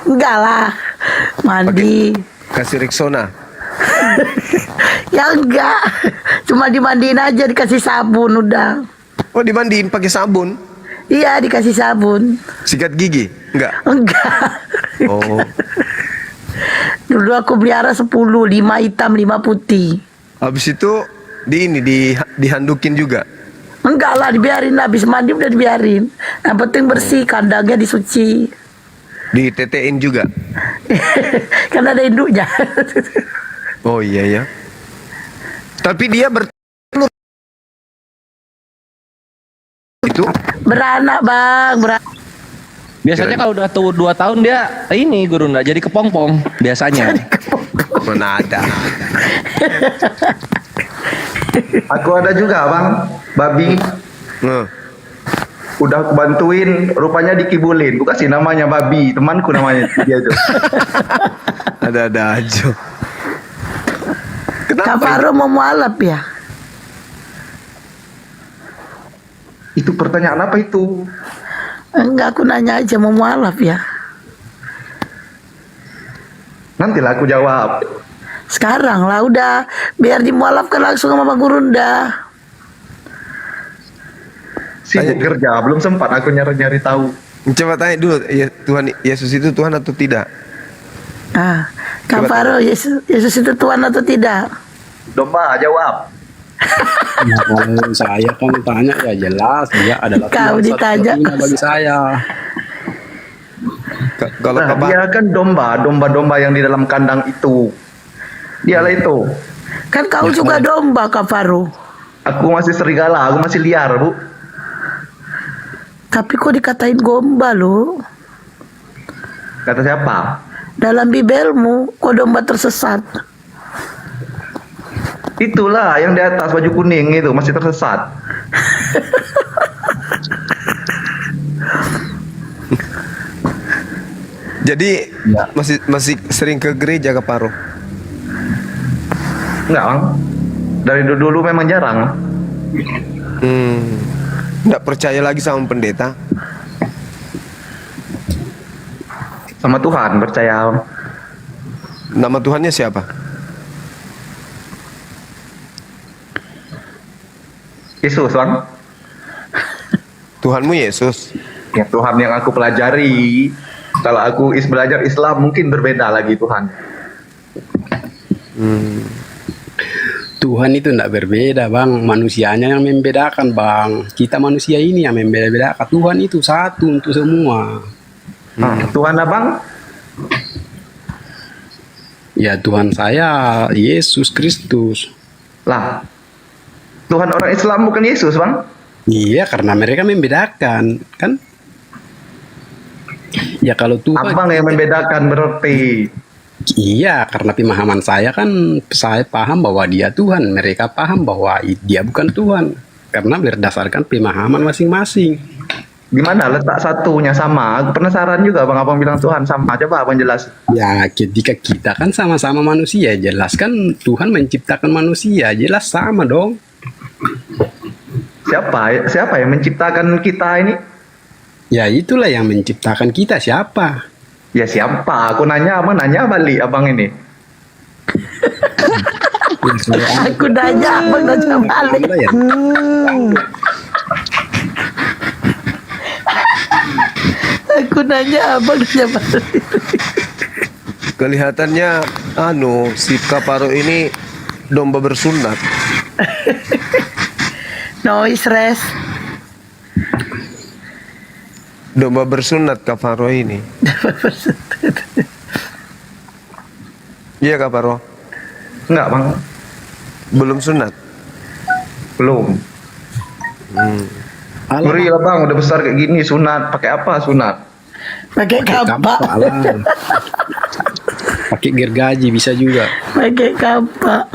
Speaker 4: Enggak lah, mandi.
Speaker 1: Kasih Rexona.
Speaker 4: Ya enggak, cuma dimandiin aja, dikasih sabun udah.
Speaker 1: Oh dimandiin pakai sabun.
Speaker 4: Iya, dikasih sabun.
Speaker 1: Sikat gigi? Enggak.
Speaker 4: Enggak.
Speaker 1: Oh.
Speaker 4: Dulu aku pelihara 10, 5 hitam, 5 putih.
Speaker 1: Habis itu dihandukin juga.
Speaker 4: Enggak lah, dibiarin lah. Habis mandi udah dibiarin. Yang penting bersih, kandangnya disuci.
Speaker 1: Ditetein juga.
Speaker 4: Kan ada induknya.
Speaker 1: Oh iya ya. Tapi dia bertelur itu
Speaker 4: Beranak, Bang.
Speaker 5: Biasanya kalau udah 2 tahun dia ini guru nggak jadi kepompong biasanya.
Speaker 1: mana ada.
Speaker 3: Aku ada juga bang, babi. Udah aku bantuin, rupanya dikibulin. Aku kasih namanya babi, temanku namanya dia tuh.
Speaker 1: Ada aja.
Speaker 4: Kak Faro mau mualaf ya?
Speaker 3: Itu pertanyaan apa itu?
Speaker 4: Enggak, aku nanya aja mau mualaf ya.
Speaker 3: Nantilah aku jawab.
Speaker 4: Sekarang lah udah, biar dimualafkan langsung sama Bang Gurunda.
Speaker 3: Sibuk kerja, belum sempat aku nyari-nyari tahu.
Speaker 1: Coba tanya dulu, ya Tuhan Yesus itu Tuhan atau tidak?
Speaker 4: Ah, Kak Faro, Yesus itu Tuhan atau tidak?
Speaker 3: Domba, jawab.
Speaker 7: Nah, kalau saya kan tanya ya jelas dia adalah
Speaker 4: Kau
Speaker 7: Tuhan
Speaker 4: ditanya.
Speaker 7: satu-satunya bagi saya.
Speaker 1: Kalau
Speaker 3: Nah,
Speaker 1: Bapak
Speaker 3: dia kan domba yang di dalam kandang itu. Dialah itu.
Speaker 4: Kan kau juga domba, Kak Faro.
Speaker 3: Aku masih serigala, aku masih liar, Bu.
Speaker 4: Tapi kok dikatain domba lo?
Speaker 3: Kata siapa?
Speaker 4: Dalam Bibelmu, kok domba tersesat?
Speaker 3: Itulah yang di atas baju kuning itu masih tersesat.
Speaker 1: jadi masih sering ke gereja Kak Faro?
Speaker 3: Enggak, Bang. Dari dulu memang jarang.
Speaker 1: Nggak percaya lagi sama pendeta?
Speaker 3: Sama Tuhan percaya.
Speaker 1: Nama Tuhannya siapa?
Speaker 3: Yesus, Bang.
Speaker 1: Tuhanmu Yesus.
Speaker 3: Ya, Tuhan yang aku pelajari. Kalau aku belajar Islam mungkin berbeda lagi Tuhan.
Speaker 7: Tuhan itu tidak berbeda, Bang. Manusianya yang membedakan, Bang. Kita manusia ini yang membeda-bedakan. Tuhan itu satu untuk semua.
Speaker 3: Tuhan Abang?
Speaker 7: Ya Tuhan saya Yesus Kristus.
Speaker 3: Lah, Tuhan orang Islam bukan Yesus, Bang?
Speaker 7: Iya, karena mereka membedakan, kan? Ya kalau Tuhan,
Speaker 3: Abang yang membedakan berarti.
Speaker 7: iya, karena pemahaman saya kan, saya paham bahwa dia Tuhan, mereka paham bahwa dia bukan Tuhan, karena berdasarkan pemahaman masing-masing.
Speaker 3: Gimana letak satunya sama? Aku penasaran juga, Bang. Abang bilang Tuhan sama. Coba Abang jelas.
Speaker 7: Ya, ketika kita kan sama-sama manusia, jelas kan Tuhan menciptakan manusia, jelas sama dong.
Speaker 3: Siapa yang menciptakan kita ini?
Speaker 7: Ya itulah yang menciptakan kita, siapa?
Speaker 3: Ya siapa? Aku nanya, Abang nanya balik Abang ini.
Speaker 4: Aku nanya, Abang nanya balik.
Speaker 7: Ya.
Speaker 4: Aku nanya, Abang nanya balik.
Speaker 1: Kelihatannya si Kak Faro ini domba bersunat.
Speaker 4: Noise rest.
Speaker 1: Domba bersunat Kak Faro ini. Iya Kak Faro?
Speaker 3: Enggak, Bang.
Speaker 1: Belum sunat?
Speaker 3: Belum. Ngeri lah, Bang. Udah besar kayak gini sunat. Pakai apa sunat?
Speaker 4: Pakai kapak.
Speaker 7: Pakai gergaji bisa juga.
Speaker 4: Pakai kapak.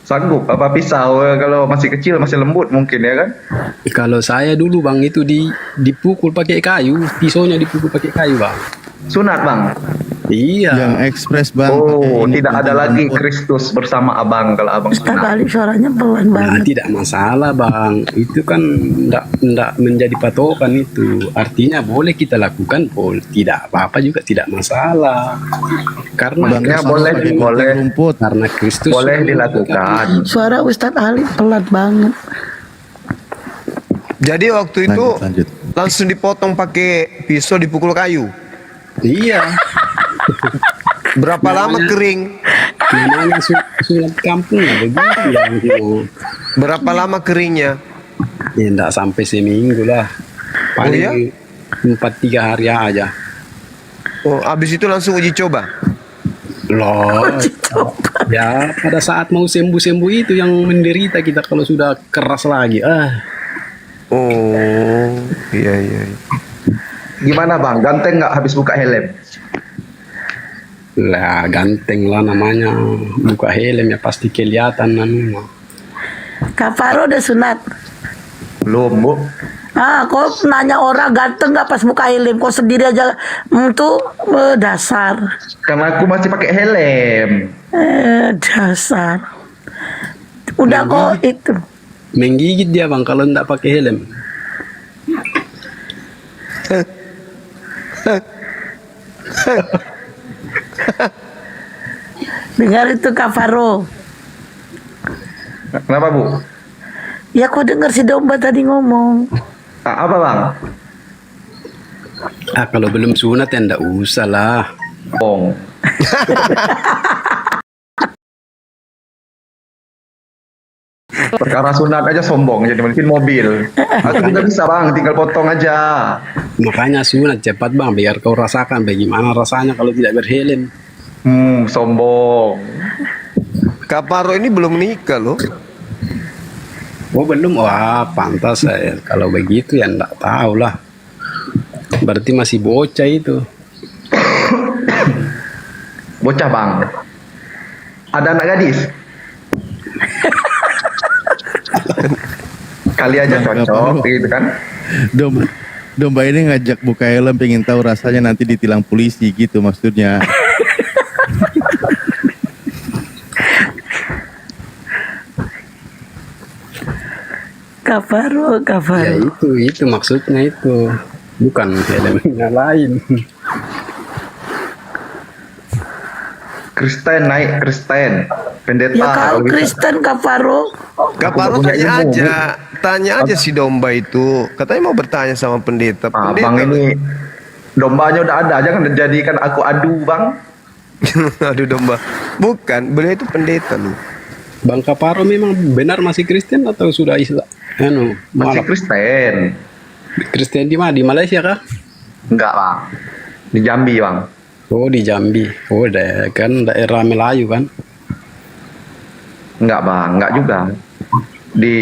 Speaker 3: Sanggup apa pisau kalau masih kecil masih lembut mungkin ya kan?
Speaker 7: Kalau saya dulu, Bang, itu dipukul pakai kayu, pisaunya dipukul pakai kayu, Bang.
Speaker 3: Sunat, Bang.
Speaker 7: Iya.
Speaker 6: Yang ekspres Bang.
Speaker 3: Oh,
Speaker 6: Ini
Speaker 3: tidak ada
Speaker 6: tentang
Speaker 3: lagi
Speaker 6: Bang.
Speaker 3: Kristus bersama Abang kalau Abang
Speaker 4: Ustaz
Speaker 3: sunat.
Speaker 4: Ali suaranya pelan
Speaker 7: Nah,
Speaker 4: banget.
Speaker 7: tidak masalah, Bang. Itu kan enggak menjadi patokan itu. Artinya boleh kita lakukan, tidak apa-apa juga, tidak masalah. Karena
Speaker 3: Bangnya boleh, boleh,
Speaker 6: Rumput.
Speaker 7: karena Kristus
Speaker 3: boleh dilakukan.
Speaker 4: Suara Ustaz Ali pelan banget.
Speaker 1: Jadi waktu itu
Speaker 6: Lanjut.
Speaker 1: langsung dipotong pakai pisau, dipukul kayu.
Speaker 7: Iya.
Speaker 1: Berapa lama kering?
Speaker 7: Namanya sunat kampung ya begitu lah.
Speaker 1: Berapa lama keringnya?
Speaker 7: Ya enggak sampai seminggu lah. Paling 4-3 hari aja.
Speaker 1: Oh, habis itu langsung uji coba.
Speaker 7: Loh. Ya pada saat mau sembuh-sembuh itu yang menderita kita kalau sudah keras lagi.
Speaker 1: Oh, iya.
Speaker 3: Gimana, Bang? Ganteng nggak habis buka helm?
Speaker 7: Lah ganteng lah namanya. Buka helm ya pasti kelihatan namanya.
Speaker 4: Kak Faro udah sunat.
Speaker 3: Belum, Bu.
Speaker 4: Kok nanya orang ganteng nggak pas buka helm? Kok sendiri aja tuh dasar.
Speaker 3: Karena aku masih pakai helm.
Speaker 4: Dasar. Udah kok itu.
Speaker 7: Menggigit dia, Bang, kalau enggak pakai helm.
Speaker 4: Dengar itu Kak Faro.
Speaker 3: Kenapa, Bu?
Speaker 4: Ya kok denger si domba tadi ngomong.
Speaker 3: Apa, Bang?
Speaker 7: Kalau belum sunat ya enggak usah lah.
Speaker 3: Bong. Perkara sunat aja sombong jadi mungkin mobil. Aku juga bisa bang, tinggal potong aja.
Speaker 7: Makanya sunat cepat bang, biar kau rasakan bagaimana rasanya kalau tidak berhelm.
Speaker 3: Sombong.
Speaker 1: Kak Paro ini belum nikah loh.
Speaker 7: Oh belum, wah pantas saya. Kalau begitu ya enggak tahu lah. Berarti masih bocah itu.
Speaker 3: Bocah bang. Ada anak gadis. Kali aja cocok gitu kan.
Speaker 6: Domba ini ngajak buka helm pengen tahu rasanya nanti ditilang polisi gitu maksudnya.
Speaker 4: Kafaro.
Speaker 7: Ya itu maksudnya itu. Bukan helmnya lain.
Speaker 3: Kristen naik Kristen. Pendeta.
Speaker 4: Ya kalau
Speaker 3: gitu.
Speaker 4: Kristen Kafaro.
Speaker 1: Kak Paro tanya aja si domba itu. Katanya mau bertanya sama pendeta.
Speaker 3: Bang ini dombanya udah ada, jangan jadikan aku adu bang.
Speaker 1: Aduh domba. Bukan, beliau itu pendeta loh.
Speaker 7: Bang Kaparo memang benar masih Kristen atau sudah Islam?
Speaker 3: Masih Kristen.
Speaker 7: Kristen di mana? Di Malaysia kah?
Speaker 3: Enggak bang. Di Jambi bang.
Speaker 7: Oh di Jambi. Oh kan daerah Melayu kan?
Speaker 3: Enggak bang, enggak juga. Di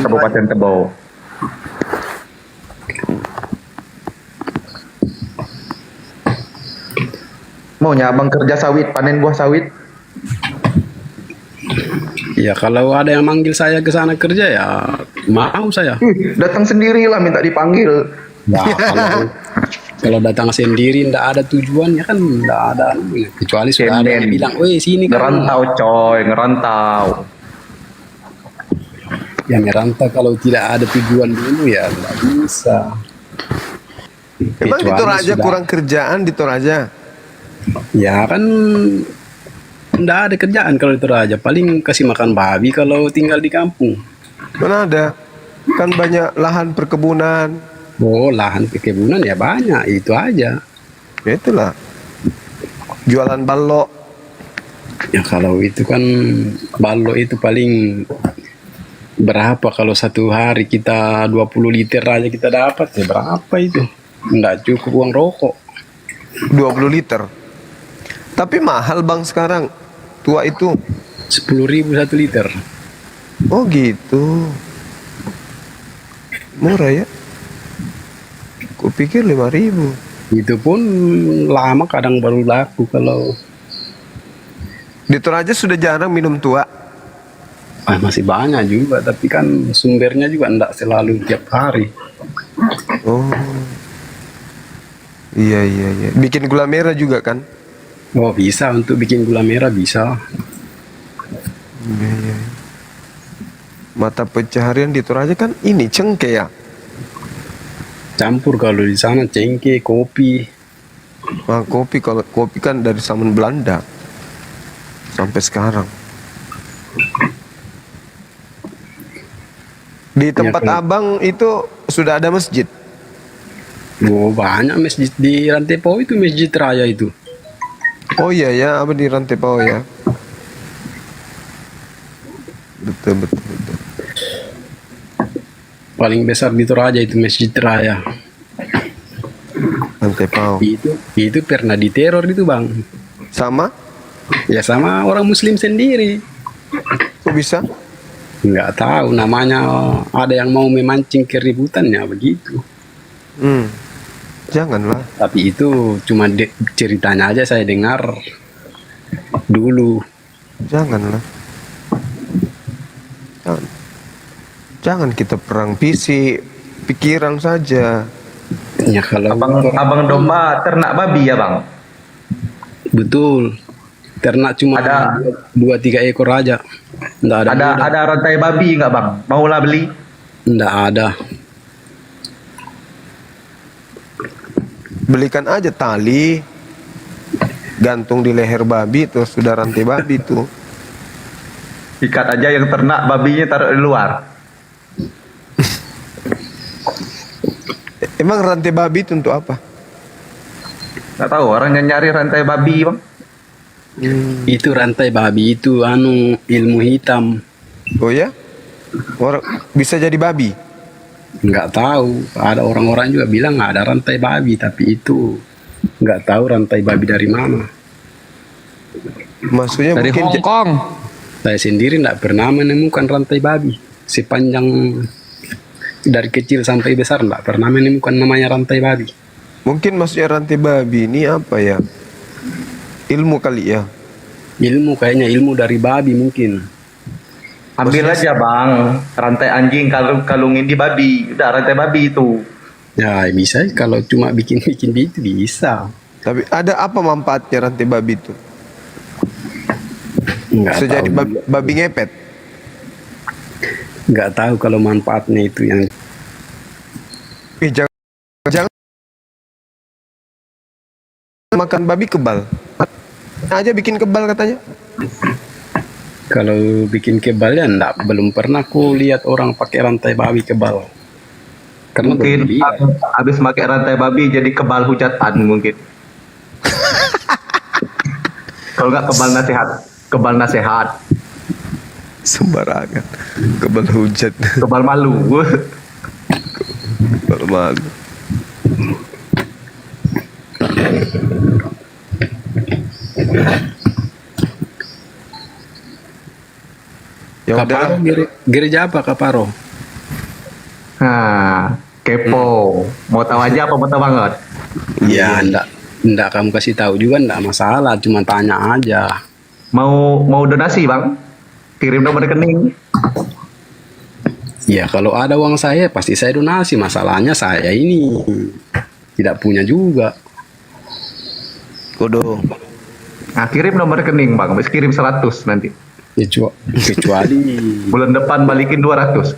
Speaker 3: Kabupaten Tebo. Maunya abang kerja sawit, panen buah sawit.
Speaker 7: Ya kalau ada yang manggil saya ke sana kerja ya mau saya.
Speaker 3: Datang sendirilah minta dipanggil.
Speaker 7: Nah, kalau datang sendiri ndak ada tujuannya kan ndak ada, kecuali sudah ada yang bilang, "Woi sini kan."
Speaker 3: Ngerantau coy, ngerantau.
Speaker 7: Ya ngerantau kalau tidak ada tujuan dulu ya nggak bisa.
Speaker 1: Emang di Toraja kurang kerjaan di Toraja?
Speaker 7: Ya kan ndak ada kerjaan kalau di Toraja, paling kasih makan babi kalau tinggal di kampung.
Speaker 1: Mana ada? Kan banyak lahan perkebunan.
Speaker 7: Oh lahan perkebunan ya banyak, itu aja.
Speaker 1: Ya itulah. Jualan balok.
Speaker 7: Ya kalau itu kan balok itu paling berapa kalau satu hari kita 20 liter aja kita dapat ya berapa itu? Nggak cukup uang rokok.
Speaker 1: 20 liter. Tapi mahal bang sekarang. Tua itu
Speaker 7: 10.000 1 liter.
Speaker 1: Oh gitu. Murah ya? Kupikir 5.000.
Speaker 7: Itu pun lama kadang baru laku kalau
Speaker 1: Di Toraja sudah jarang minum tua.
Speaker 7: masih banyak juga, tapi kan sumbernya juga enggak selalu tiap hari.
Speaker 1: Oh. Iya. Bikin gula merah juga kan?
Speaker 7: Oh bisa, untuk bikin gula merah bisa.
Speaker 1: Iya. Mata pencaharian di Toraja kan ini cengkeh ya?
Speaker 7: Campur kalau di sana cengkeh, kopi.
Speaker 1: Nah, kalau kopi kan dari zaman Belanda sampai sekarang. Di tempat abang itu sudah ada masjid.
Speaker 7: Oh banyak masjid di Rantepao itu, masjid raya itu.
Speaker 1: Oh iya ya, abang di Rantepao ya. Betul.
Speaker 7: Paling besar di Toraja itu masjid raya.
Speaker 1: Rantepao.
Speaker 7: Itu pernah diteror itu bang.
Speaker 1: Sama?
Speaker 7: Ya sama orang Muslim sendiri.
Speaker 1: Kok bisa?
Speaker 7: Nggak tahu, namanya ada yang mau memancing keributannya begitu.
Speaker 1: Janganlah.
Speaker 7: Tapi itu cuma ceritanya aja saya dengar dulu.
Speaker 1: Janganlah. Jangan kita perang fisik, pikiran saja.
Speaker 7: Ya kalau
Speaker 3: Abang domba ternak babi ya bang?
Speaker 7: betul, ternak cuma
Speaker 3: Ada
Speaker 7: 2-3 ekor aja. Nggak ada.
Speaker 3: Ada rantai babi nggak bang? Maulah beli?
Speaker 7: Nggak ada.
Speaker 1: Belikan aja tali, gantung di leher babi, terus sudah rantai babi tuh.
Speaker 3: Ikat aja yang ternak babinya taruh di luar.
Speaker 1: Emang rantai babi itu untuk apa?
Speaker 3: Nggak tahu orang yang nyari rantai babi bang.
Speaker 7: Itu rantai babi itu ilmu hitam.
Speaker 1: Oh ya? Orang bisa jadi babi?
Speaker 7: Nggak tahu. Ada orang-orang juga bilang nggak ada rantai babi, tapi itu nggak tahu rantai babi dari mana.
Speaker 1: Maksudnya
Speaker 5: Dari
Speaker 1: mungkin
Speaker 5: Hong Kong.
Speaker 7: Saya sendiri nggak pernah menemukan rantai babi. Sepanjang dari kecil sampai besar nggak pernah menemukan namanya rantai babi.
Speaker 1: mungkin maksudnya rantai babi ini apa ya? Ilmu kali ya?
Speaker 7: Ilmu kayaknya ilmu dari babi mungkin.
Speaker 3: Ambil aja bang, rantai anjing kalungin di babi, udah rantai babi itu.
Speaker 7: Ya bisa kalau cuma bikin-bikin gitu bisa.
Speaker 1: Tapi ada apa manfaatnya rantai babi itu?
Speaker 7: Nggak
Speaker 1: Bisa jadi
Speaker 7: tahu.
Speaker 1: babi ngepet.
Speaker 7: Nggak tahu kalau manfaatnya itu yang
Speaker 1: Jangan makan babi kebal. Aja bikin kebal katanya.
Speaker 7: kalau bikin kebal ya belum pernah aku lihat orang pakai rantai babi kebal. Karena
Speaker 3: Mungkin
Speaker 7: belum lihat.
Speaker 3: habis pakai rantai babi jadi kebal hujatan mungkin. Kalau nggak kebal nasihat,
Speaker 1: Sembarangan. Kebal hujat.
Speaker 3: kebal malu.
Speaker 1: Kebal malu. Ya
Speaker 7: Kaparo,
Speaker 1: udah.
Speaker 7: gereja apa Kaparo?
Speaker 3: Nah, kepo. Mau tahu aja apa mau tahu banget?
Speaker 7: Ya enggak kamu kasih tahu juga enggak masalah, cuma tanya aja.
Speaker 3: Mau donasi bang? Kirim nomor rekening.
Speaker 7: Ya kalau ada uang saya pasti saya donasi. Masalahnya saya ini tidak punya juga.
Speaker 1: Kodo.
Speaker 3: Nah, kirim nomor rekening bang. Habis kirim 100 nanti.
Speaker 7: Kecuali
Speaker 3: Bulan depan balikin 200.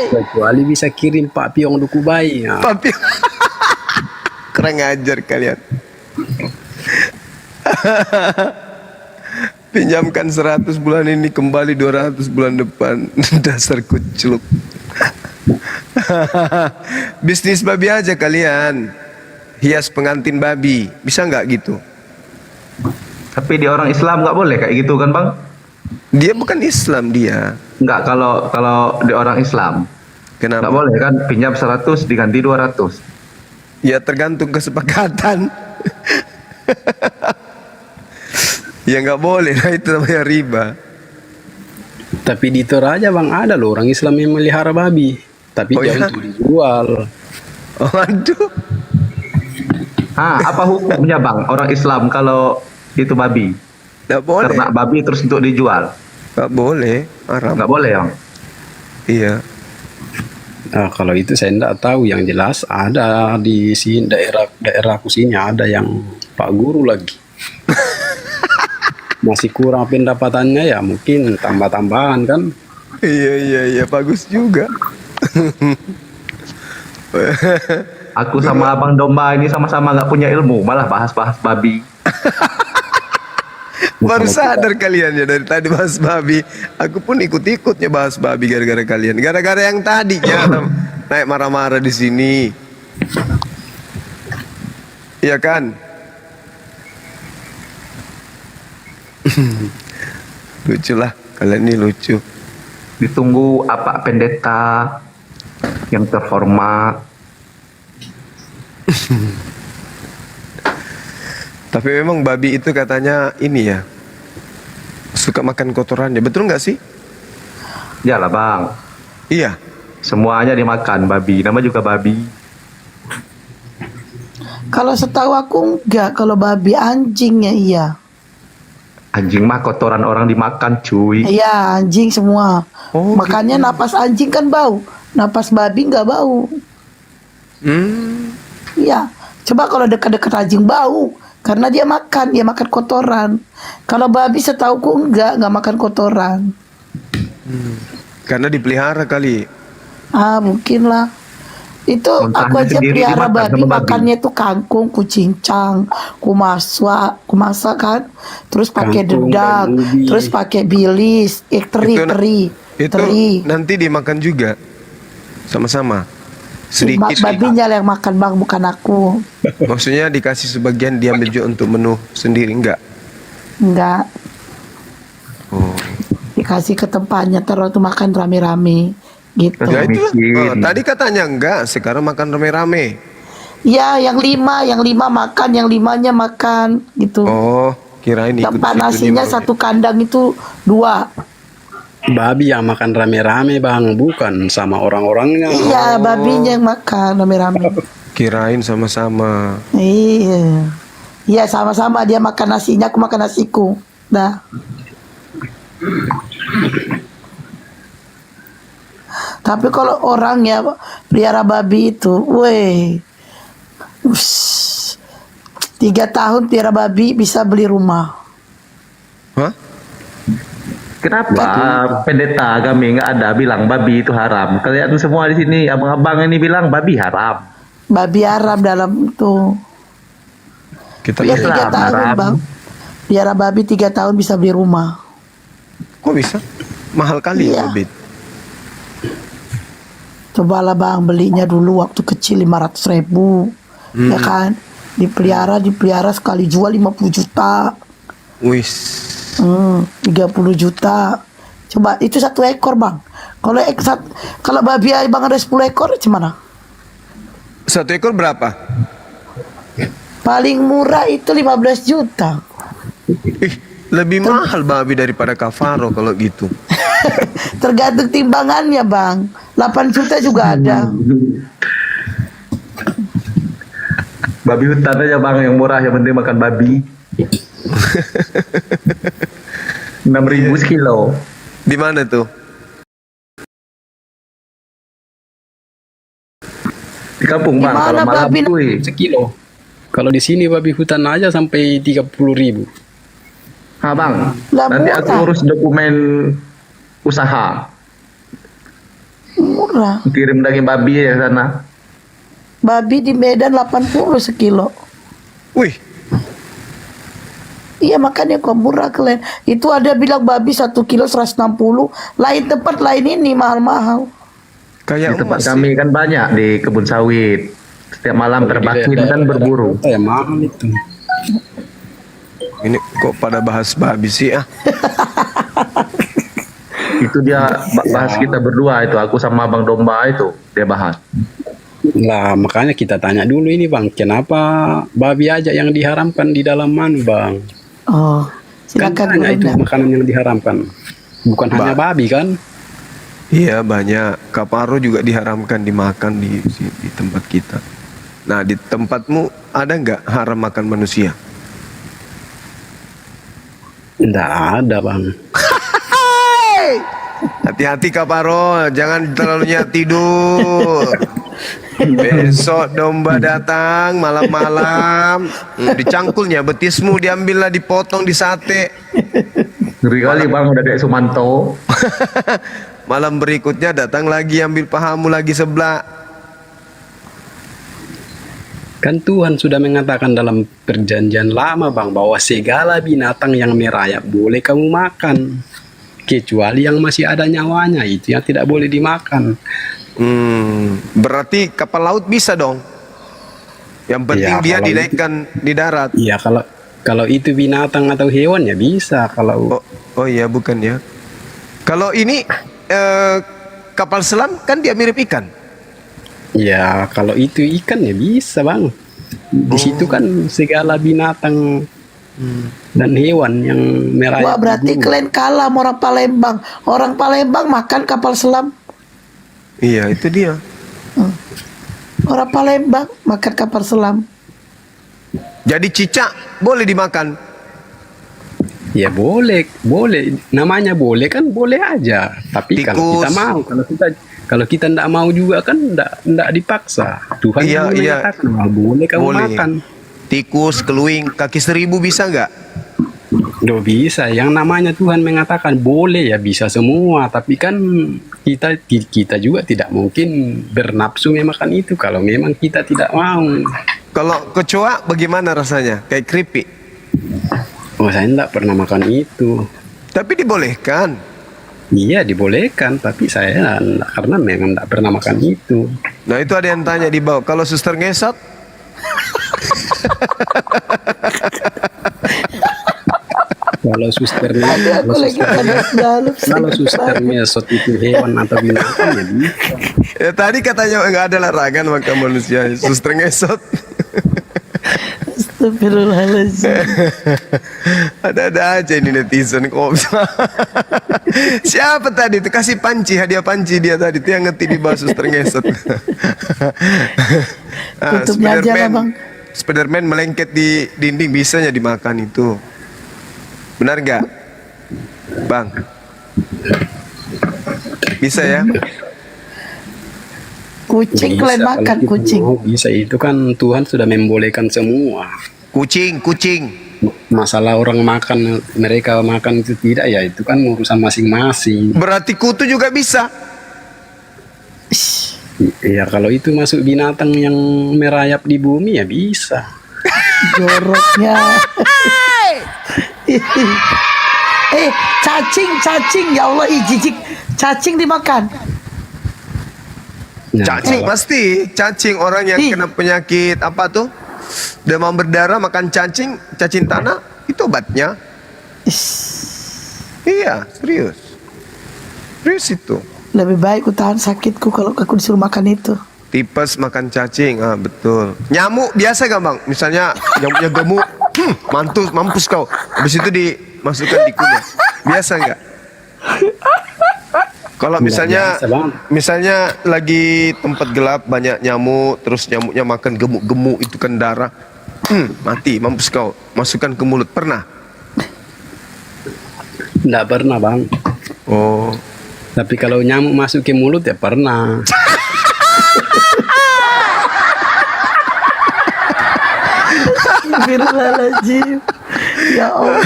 Speaker 7: kecuali bisa kirim Pak Piong Duku Bayi. Ya.
Speaker 1: Papi. Kurang ajar kalian. Pinjamkan 100 bulan ini, kembali 200 bulan depan. Dasar kucluk. Bisnis babi aja kalian. Hias pengantin babi. Bisa nggak gitu?
Speaker 3: Tapi di orang Islam nggak boleh kayak gitu kan bang?
Speaker 1: Dia bukan Islam dia.
Speaker 3: Nggak, kalau di orang Islam
Speaker 1: Kenapa?
Speaker 3: nggak boleh kan, pinjam 100 diganti 200.
Speaker 1: Ya tergantung kesepakatan. Ya nggak boleh lah, itu namanya riba.
Speaker 7: Tapi di Toraja bang ada loh orang Islam yang melihara babi. Tapi
Speaker 1: Oh,
Speaker 7: jangan
Speaker 1: ya?
Speaker 7: untuk dijual.
Speaker 1: Oh, aduh.
Speaker 3: Apa hukumnya bang orang Islam kalau itu babi?
Speaker 1: Nggak boleh.
Speaker 3: Ternak babi terus untuk dijual?
Speaker 1: Nggak boleh. Haram.
Speaker 3: Nggak boleh bang.
Speaker 1: Iya.
Speaker 7: Nah, kalau itu saya tidak tahu. Yang jelas ada di sini daerahku sini ada yang Pak Guru lagi. Masih kurang pendapatannya ya mungkin tambah-tambahan kan.
Speaker 1: Iya, bagus juga.
Speaker 3: Aku sama abang domba ini sama-sama nggak punya ilmu, malah bahas-bahas babi.
Speaker 1: Baru sadar kalian ya dari tadi bahas babi. Aku pun ikut-ikutnya bahas babi gara-gara kalian. Gara-gara yang tadinya naik marah-marah di sini. Iya kan? Lucu lah, kalian ini lucu.
Speaker 3: Ditunggu apa pendeta yang terhormat.
Speaker 1: Tapi memang babi itu katanya ini ya, suka makan kotorannya. Betul nggak sih?
Speaker 3: Yalah bang,
Speaker 1: Iya.
Speaker 3: semuanya dimakan babi, nama juga babi.
Speaker 4: Kalau setahu aku enggak, kalau babi anjingnya iya.
Speaker 3: Anjing mah kotoran orang dimakan cuy.
Speaker 4: Iya, anjing semua.
Speaker 1: Oh,
Speaker 4: Makanya napas anjing kan bau, napas babi nggak bau. Iya, coba kalau dekat-dekat anjing bau, karena dia makan kotoran. Kalau babi setauku enggak makan kotoran.
Speaker 1: Karena dipelihara kali.
Speaker 4: Mungkin lah. Itu
Speaker 3: Muntahnya
Speaker 4: aku aja
Speaker 3: sendiri
Speaker 4: pelihara
Speaker 3: dimakan
Speaker 4: babi,
Speaker 3: sama babi.
Speaker 4: makannya tuh kangkung, kucincang, kumasak kan, terus pakai
Speaker 7: Kangkung,
Speaker 4: dedang,
Speaker 7: ubi.
Speaker 4: terus pakai bilis, teri.
Speaker 1: Itu nanti dimakan juga sama-sama. Sedikit.
Speaker 4: Babinya yang makan bang, bukan aku.
Speaker 1: Maksudnya dikasih sebagian dia ambil juga untuk menu sendiri enggak?
Speaker 4: Enggak.
Speaker 1: Oh.
Speaker 4: Dikasih ke tempatnya terus tuh makan rame-rame gitu.
Speaker 1: Ya itu tadi katanya enggak, sekarang makan rame-rame.
Speaker 4: Ya, yang lima makan, yang limanya makan gitu.
Speaker 1: Oh, kirain ikut
Speaker 4: Tempat
Speaker 1: situ
Speaker 4: nasinya
Speaker 1: dia,
Speaker 4: satu kandang itu 2.
Speaker 7: Babi yang makan rame-rame bang, bukan sama orang-orangnya.
Speaker 4: Iya, babinya yang makan rame-rame.
Speaker 1: Kirain sama-sama.
Speaker 4: Iya. Iya, sama-sama dia makan nasinya, aku makan nasiku. Dah. Tapi kalau orang ya pelihara babi itu, weh, 3 tahun pelihara babi bisa beli rumah.
Speaker 1: Hah?
Speaker 3: Kenapa pendeta kami nggak ada bilang babi itu haram? Kalian semua di sini abang-abang ini bilang babi haram.
Speaker 4: Babi haram dalam itu.
Speaker 1: Kita
Speaker 4: Ya
Speaker 3: Islam
Speaker 4: 3 tahun
Speaker 3: haram.
Speaker 4: bang. Pelihara babi 3 tahun bisa beli rumah.
Speaker 1: kok bisa? Mahal kali
Speaker 4: Iya.
Speaker 1: ya, Bit.
Speaker 4: Cobalah bang belinya dulu waktu kecil 500.000, ya kan? Dipelihara sekali jual 50 juta.
Speaker 1: Wis.
Speaker 4: 30 juta. Coba itu 1 ekor bang. Kalau babi bang ada 10 ekor gimana?
Speaker 1: 1 ekor berapa?
Speaker 4: Paling murah itu 15 juta.
Speaker 1: Lebih mahal babi daripada kafaro kalau gitu.
Speaker 4: Tergantung timbangannya bang. 8 juta juga ada.
Speaker 3: Babi hutan aja bang yang murah, yang penting makan babi. 6.000 sekilo.
Speaker 1: Di mana tuh?
Speaker 3: Di kampung bang,
Speaker 4: Di
Speaker 3: kalau
Speaker 4: mana
Speaker 3: malam
Speaker 4: babi?
Speaker 3: kuy.
Speaker 7: Sekilo. Kalau di sini babi hutan aja sampai 30.000.
Speaker 3: Ah bang,
Speaker 4: Lah,
Speaker 3: nanti aku
Speaker 4: murah.
Speaker 3: urus dokumen usaha.
Speaker 4: Murah.
Speaker 3: Kirim daging babi ya ke sana.
Speaker 4: Babi di Medan 80 sekilo.
Speaker 1: Wih,
Speaker 4: Iya makanya kok murah kalian. Itu ada bilang babi 1 kilo 160. Lain tempat lain ini mahal-mahal.
Speaker 3: Di
Speaker 1: kayak
Speaker 3: tempat
Speaker 1: emas
Speaker 3: kami
Speaker 1: sih.
Speaker 3: kan banyak di kebun sawit. Setiap malam terbakin kan berburu.
Speaker 7: Ya mahal itu.
Speaker 1: Ini kok pada bahas babi sih ah?
Speaker 3: Itu dia bahas kita berdua itu, aku sama Bang Domba itu dia bahas.
Speaker 7: Lah makanya kita tanya dulu ini bang, kenapa babi aja yang diharamkan di dalam manu bang?
Speaker 4: Oh,
Speaker 7: Kan
Speaker 4: silakan
Speaker 7: banyak itu
Speaker 4: Bunda.
Speaker 7: makanan yang diharamkan. Bukan hanya babi kan?
Speaker 1: Iya banyak. Kaparo juga diharamkan dimakan di tempat kita. Nah di tempatmu ada nggak haram makan manusia?
Speaker 7: Nggak ada bang.
Speaker 1: Hati-hati Kaparo, jangan terlalu nyenyak tidur. Besok domba datang malam-malam, dicangkulnya betismu diambillah dipotong di sate.
Speaker 3: Ngeri kali bang, udah kayak Sumanto.
Speaker 1: Malam berikutnya datang lagi ambil pahamu lagi sebelah.
Speaker 7: Kan Tuhan sudah mengatakan dalam perjanjian lama bang, bahwa segala binatang yang merayap boleh kamu makan. Kecuali yang masih ada nyawanya, itu yang tidak boleh dimakan.
Speaker 1: Berarti kapal laut bisa dong. Yang penting
Speaker 7: Ya,
Speaker 1: dia
Speaker 7: kalau
Speaker 1: dinaikkan di darat.
Speaker 7: Iya kalau itu binatang atau hewan ya bisa. Kalau
Speaker 1: Oh iya bukan ya. Kalau ini kapal selam kan dia mirip ikan.
Speaker 7: ya kalau itu ikan ya bisa bang. Di situ kan segala binatang dan hewan yang merayap.
Speaker 4: Wah berarti
Speaker 7: di bumi.
Speaker 4: kalian kalah sama orang Palembang. Orang Palembang makan kapal selam.
Speaker 1: Iya itu dia.
Speaker 4: Orang Palembang makan kapal selam.
Speaker 1: Jadi cicak boleh dimakan.
Speaker 7: Ya boleh. Namanya boleh kan boleh aja. Tapi kalau kita
Speaker 1: Tikus.
Speaker 7: mau, kalau kita tidak mau juga kan tidak dipaksa. Tuhan
Speaker 1: Iya,
Speaker 7: yang
Speaker 1: iya.
Speaker 7: mengatakan bahwa boleh kamu
Speaker 1: Boleh.
Speaker 7: makan.
Speaker 1: Tikus, keluing, kaki 1000 bisa nggak?
Speaker 7: Loh bisa, yang namanya Tuhan mengatakan boleh ya bisa semua, tapi kan kita juga tidak mungkin bernafsu memakan itu kalau memang kita tidak mau.
Speaker 1: Kalau kecoa bagaimana rasanya? Kayak keripik.
Speaker 7: Oh saya tidak pernah makan itu.
Speaker 1: Tapi dibolehkan.
Speaker 7: Iya dibolehkan, tapi saya enggak, karena memang tidak pernah makan itu.
Speaker 1: Nah itu ada yang tanya di bawah, kalau suster ngesot?
Speaker 7: Kalau suster ngesot itu hewan atau binatang ya bisa.
Speaker 1: Ya tadi katanya nggak ada larangan maka manusia suster ngesot.
Speaker 4: Astagfirullahaladzim.
Speaker 1: Ada-ada aja ini netizen kok. Siapa tadi itu kasih panci, hadiah panci dia tadi itu yang ngerti di bawah suster ngesot.
Speaker 4: Tutupnya aja lah, Bang.
Speaker 1: Spiderman melengket di dinding bisanya dimakan itu. Benar nggak, Bang? Bisa ya?
Speaker 4: Kucing kalian makan kucing.
Speaker 7: Bisa, itu kan Tuhan sudah membolehkan semua.
Speaker 1: Kucing.
Speaker 7: Masalah orang makan, mereka makan itu tidak ya, itu kan urusan masing-masing.
Speaker 1: Berarti kutu juga bisa.
Speaker 7: Ya kalau itu masuk binatang yang merayap di bumi ya bisa.
Speaker 4: Joroknya. Cacing ya Allah, jijik. Cacing dimakan.
Speaker 7: Nah,
Speaker 1: Cacing pasti, cacing orang yang kena penyakit apa tuh? Demam berdarah makan cacing tanah itu obatnya. Iya, serius. Serius itu.
Speaker 4: Lebih baik ku tahan sakitku kalau aku disuruh makan itu.
Speaker 1: Tipes makan cacing, betul. Nyamuk biasa gak, Bang? Misalnya nyamuknya gemuk, mampus kau. Habis itu dimasukkan di kunyah. Biasa nggak? Kalau misalnya lagi tempat gelap banyak nyamuk, terus nyamuknya makan gemuk-gemuk itu kan darah, mati, mampus kau. Masukkan ke mulut, pernah?
Speaker 7: Nggak pernah, Bang.
Speaker 1: Oh.
Speaker 7: Tapi kalau nyamuk masuk ke mulut ya pernah.
Speaker 4: Astagfirullahaladzim. Ya Allah.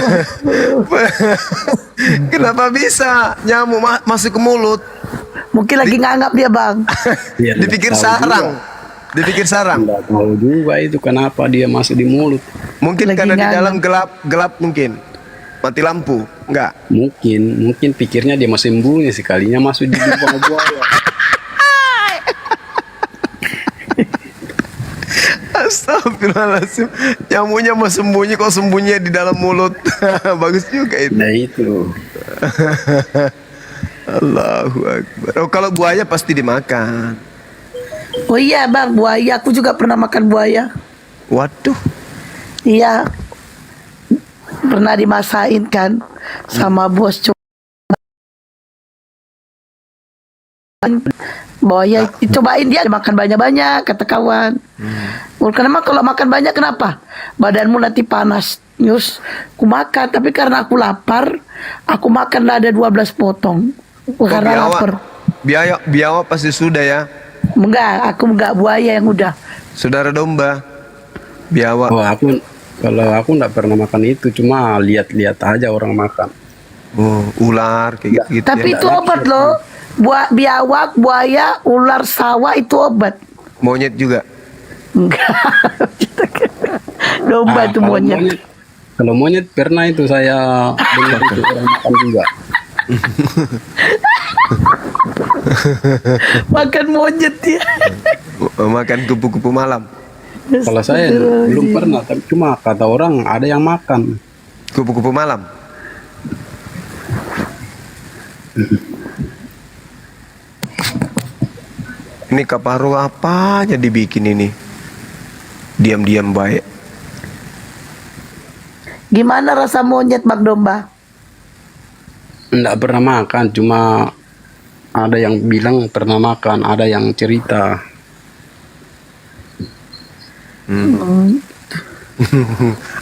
Speaker 1: Kenapa bisa nyamuk masuk ke mulut?
Speaker 4: Mungkin lagi nganggap dia, Bang.
Speaker 7: Ya,
Speaker 1: Dipikir sarang. Dipikir sarang.
Speaker 7: Nggak tahu juga itu kenapa dia masuk di mulut.
Speaker 1: Mungkin
Speaker 4: Lagi
Speaker 1: karena di
Speaker 4: nganggap.
Speaker 1: dalam gelap mungkin. Mati lampu, enggak?
Speaker 7: Mungkin pikirnya dia masih sembunyi, sekalinya masuk di lubang buaya.
Speaker 1: Astagfirullahaladzim. Nyamuknya mau sembunyi, kok sembunyi di dalam mulut. Bagus juga itu.
Speaker 7: Nah itu.
Speaker 1: Allahu Akbar. Oh, kalau buaya pasti dimakan.
Speaker 4: Oh iya, Bang, buaya. Aku juga pernah makan buaya.
Speaker 1: Waduh.
Speaker 4: Iya. Pernah dimasain kan sama bos buaya, dicobain dia makan banyak-banyak, kata kawan. Kenapa kalau makan banyak kenapa? Badanmu nanti panas. Nyus, aku makan, tapi karena aku lapar, aku makan ada 12 potong. Karena lapar.
Speaker 1: Biawak pasti sudah ya.
Speaker 4: Aku enggak, buaya yang udah.
Speaker 1: Saudara domba. Biawak.
Speaker 7: Oh, kalau aku nggak pernah makan itu, cuma lihat-lihat aja orang makan.
Speaker 1: Oh, ular kayak gitu.
Speaker 4: Tapi
Speaker 1: ya.
Speaker 4: itu obat loh. Biawak, buaya, ular sawah itu obat.
Speaker 1: Monyet juga.
Speaker 4: Enggak. Domba itu monyet.
Speaker 7: Kalau monyet pernah itu saya dengar itu orang makan juga.
Speaker 4: Makan monyet dia.
Speaker 1: Makan kupu-kupu malam.
Speaker 7: Kalau saya belum pernah, tapi cuma kata orang ada yang makan
Speaker 1: kupu-kupu malam. Ini kaparo apanya dibikin ini? Diam-diam baik.
Speaker 4: Gimana rasa monyet, Bang Domba?
Speaker 7: Nggak pernah makan, cuma ada yang bilang pernah makan, ada yang cerita.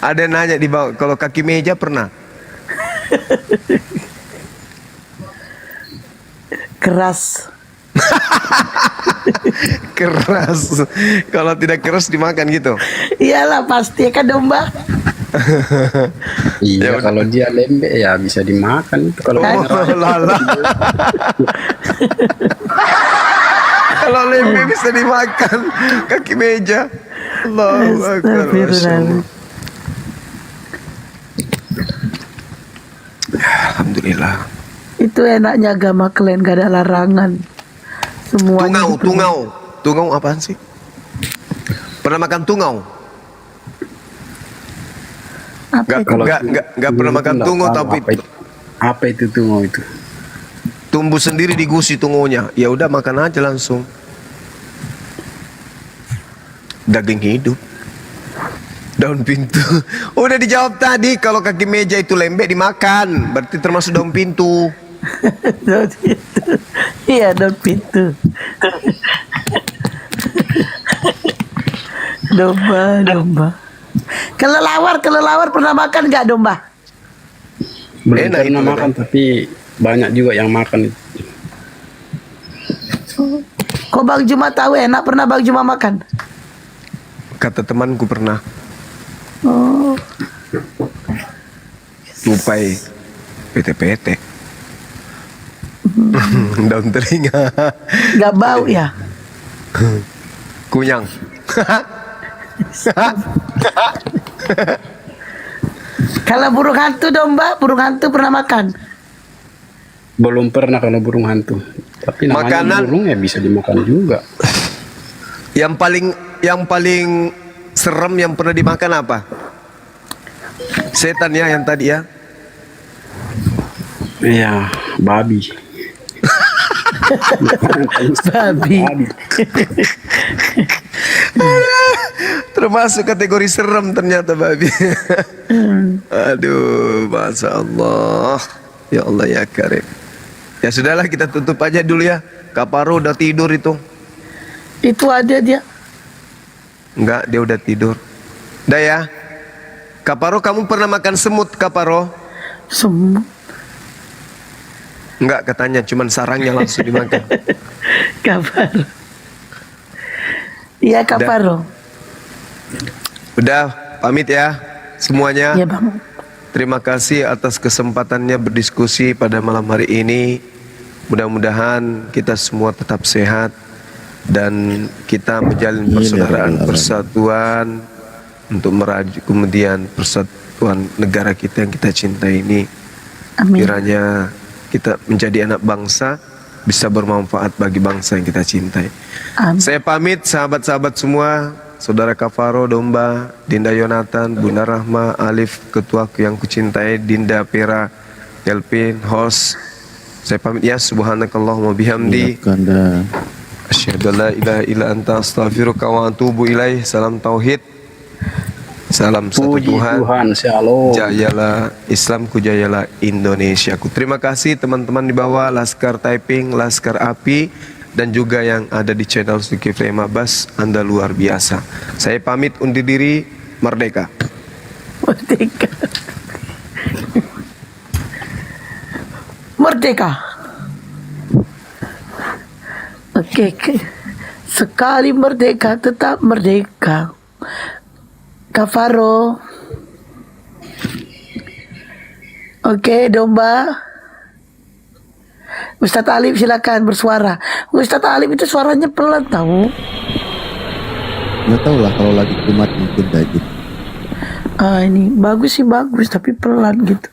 Speaker 1: Ada yang nanya di bawah, kalau kaki meja pernah?
Speaker 4: Keras.
Speaker 1: Keras. Kalau tidak keras dimakan gitu.
Speaker 4: Iyalah pasti kan domba.
Speaker 7: Iya,
Speaker 1: Ya,
Speaker 7: kalau dia lembek ya bisa dimakan itu. Kalau
Speaker 1: lala. Kalau lembek bisa dimakan kaki meja. Allahu Akbar. Masya Allah. Alhamdulillah.
Speaker 4: Itu enaknya agama kalian, gak ada larangan. Semuanya
Speaker 1: Tungau, Tungau apaan sih? Pernah makan tungau?
Speaker 4: Apa itu?
Speaker 1: Nggak pernah makan
Speaker 7: Nggak
Speaker 1: tungau,
Speaker 7: tahu
Speaker 1: tapi
Speaker 7: apa itu tungau itu?
Speaker 1: tumbuh sendiri di gusi tungaunya. Ya udah makan aja langsung. Daging hidup. Daun pintu. Udah dijawab tadi, kalau kaki meja itu lembek dimakan, berarti termasuk daun pintu.
Speaker 4: Daun pintu. Iya, daun pintu. Domba. Kelelawar pernah makan nggak domba?
Speaker 7: Belum
Speaker 1: Enak
Speaker 7: pernah
Speaker 1: itu,
Speaker 7: makan, tapi banyak juga yang makan itu.
Speaker 4: Kok Bang Juma tahu enak? Pernah Bang Juma makan?
Speaker 1: Kata temanku pernah.
Speaker 4: Oh,
Speaker 1: Tupai PT. Daun telinga.
Speaker 4: nggak bau ya?
Speaker 1: Kunyang.
Speaker 4: Kalau burung hantu domba, burung hantu pernah makan?
Speaker 7: Belum pernah kalau burung hantu. Tapi namanya
Speaker 1: Makanan-
Speaker 7: burung ya bisa dimakan juga.
Speaker 1: Yang paling serem yang pernah dimakan apa? Setan ya yang tadi ya.
Speaker 7: Iya, babi.
Speaker 4: Babi.
Speaker 1: Termasuk kategori serem ternyata babi. Aduh, Masya Allah. Ya Allah ya Karim. Ya sudahlah, kita tutup aja dulu ya. Kaparo udah tidur itu.
Speaker 4: Itu ada dia.
Speaker 1: Enggak, dia udah tidur. Udah ya. Kaparo, kamu pernah makan semut, Kaparo?
Speaker 4: Semut.
Speaker 1: Enggak, katanya cuman sarangnya langsung dimakan.
Speaker 4: Kaparo. Iya Kaparo.
Speaker 1: Udah, pamit ya semuanya.
Speaker 4: Iya Bang.
Speaker 1: Terima kasih atas kesempatannya berdiskusi pada malam hari ini. Mudah-mudahan kita semua tetap sehat dan kita menjalin persaudaraan, persatuan untuk meraju kemudian persatuan negara kita yang kita cintai ini.
Speaker 4: Amin.
Speaker 1: Kiranya kita menjadi anak bangsa, bisa bermanfaat bagi bangsa yang kita cintai.
Speaker 4: Amin.
Speaker 1: Saya pamit sahabat-sahabat semua, Saudara Kafaro Domba, Dinda Yonatan, Bunda Rahma, Alif, ketuaku yang kucintai, Dinda Pera, Kelvin, host. Saya pamit ya, subhanakallahumma bihamdi. Asyhadu an la ilaha illa anta astaghfiruka wa atubu ilaih. Salam tauhid. Salam satu
Speaker 7: Puji
Speaker 1: Tuhan.
Speaker 7: Tuhan, shalom.
Speaker 1: Jayalah Islamku, jayalah Indonesiaku. Terima kasih teman-teman di bawah, Laskar Typing, Laskar Api, dan juga yang ada di channel Zulkifli Abbas. Anda luar biasa. Saya pamit undur diri. Merdeka.
Speaker 4: Merdeka. Merdeka. Oke. Sekali merdeka, tetap merdeka. Kafaro. Oke, Domba. Ustadz Alif silakan bersuara. Ustadz Alif itu suaranya pelan tahu.
Speaker 6: Nggak tahu lah, kalau lagi kumat mungkin kayak gitu.
Speaker 4: Ah, ini bagus sih, bagus tapi pelan gitu.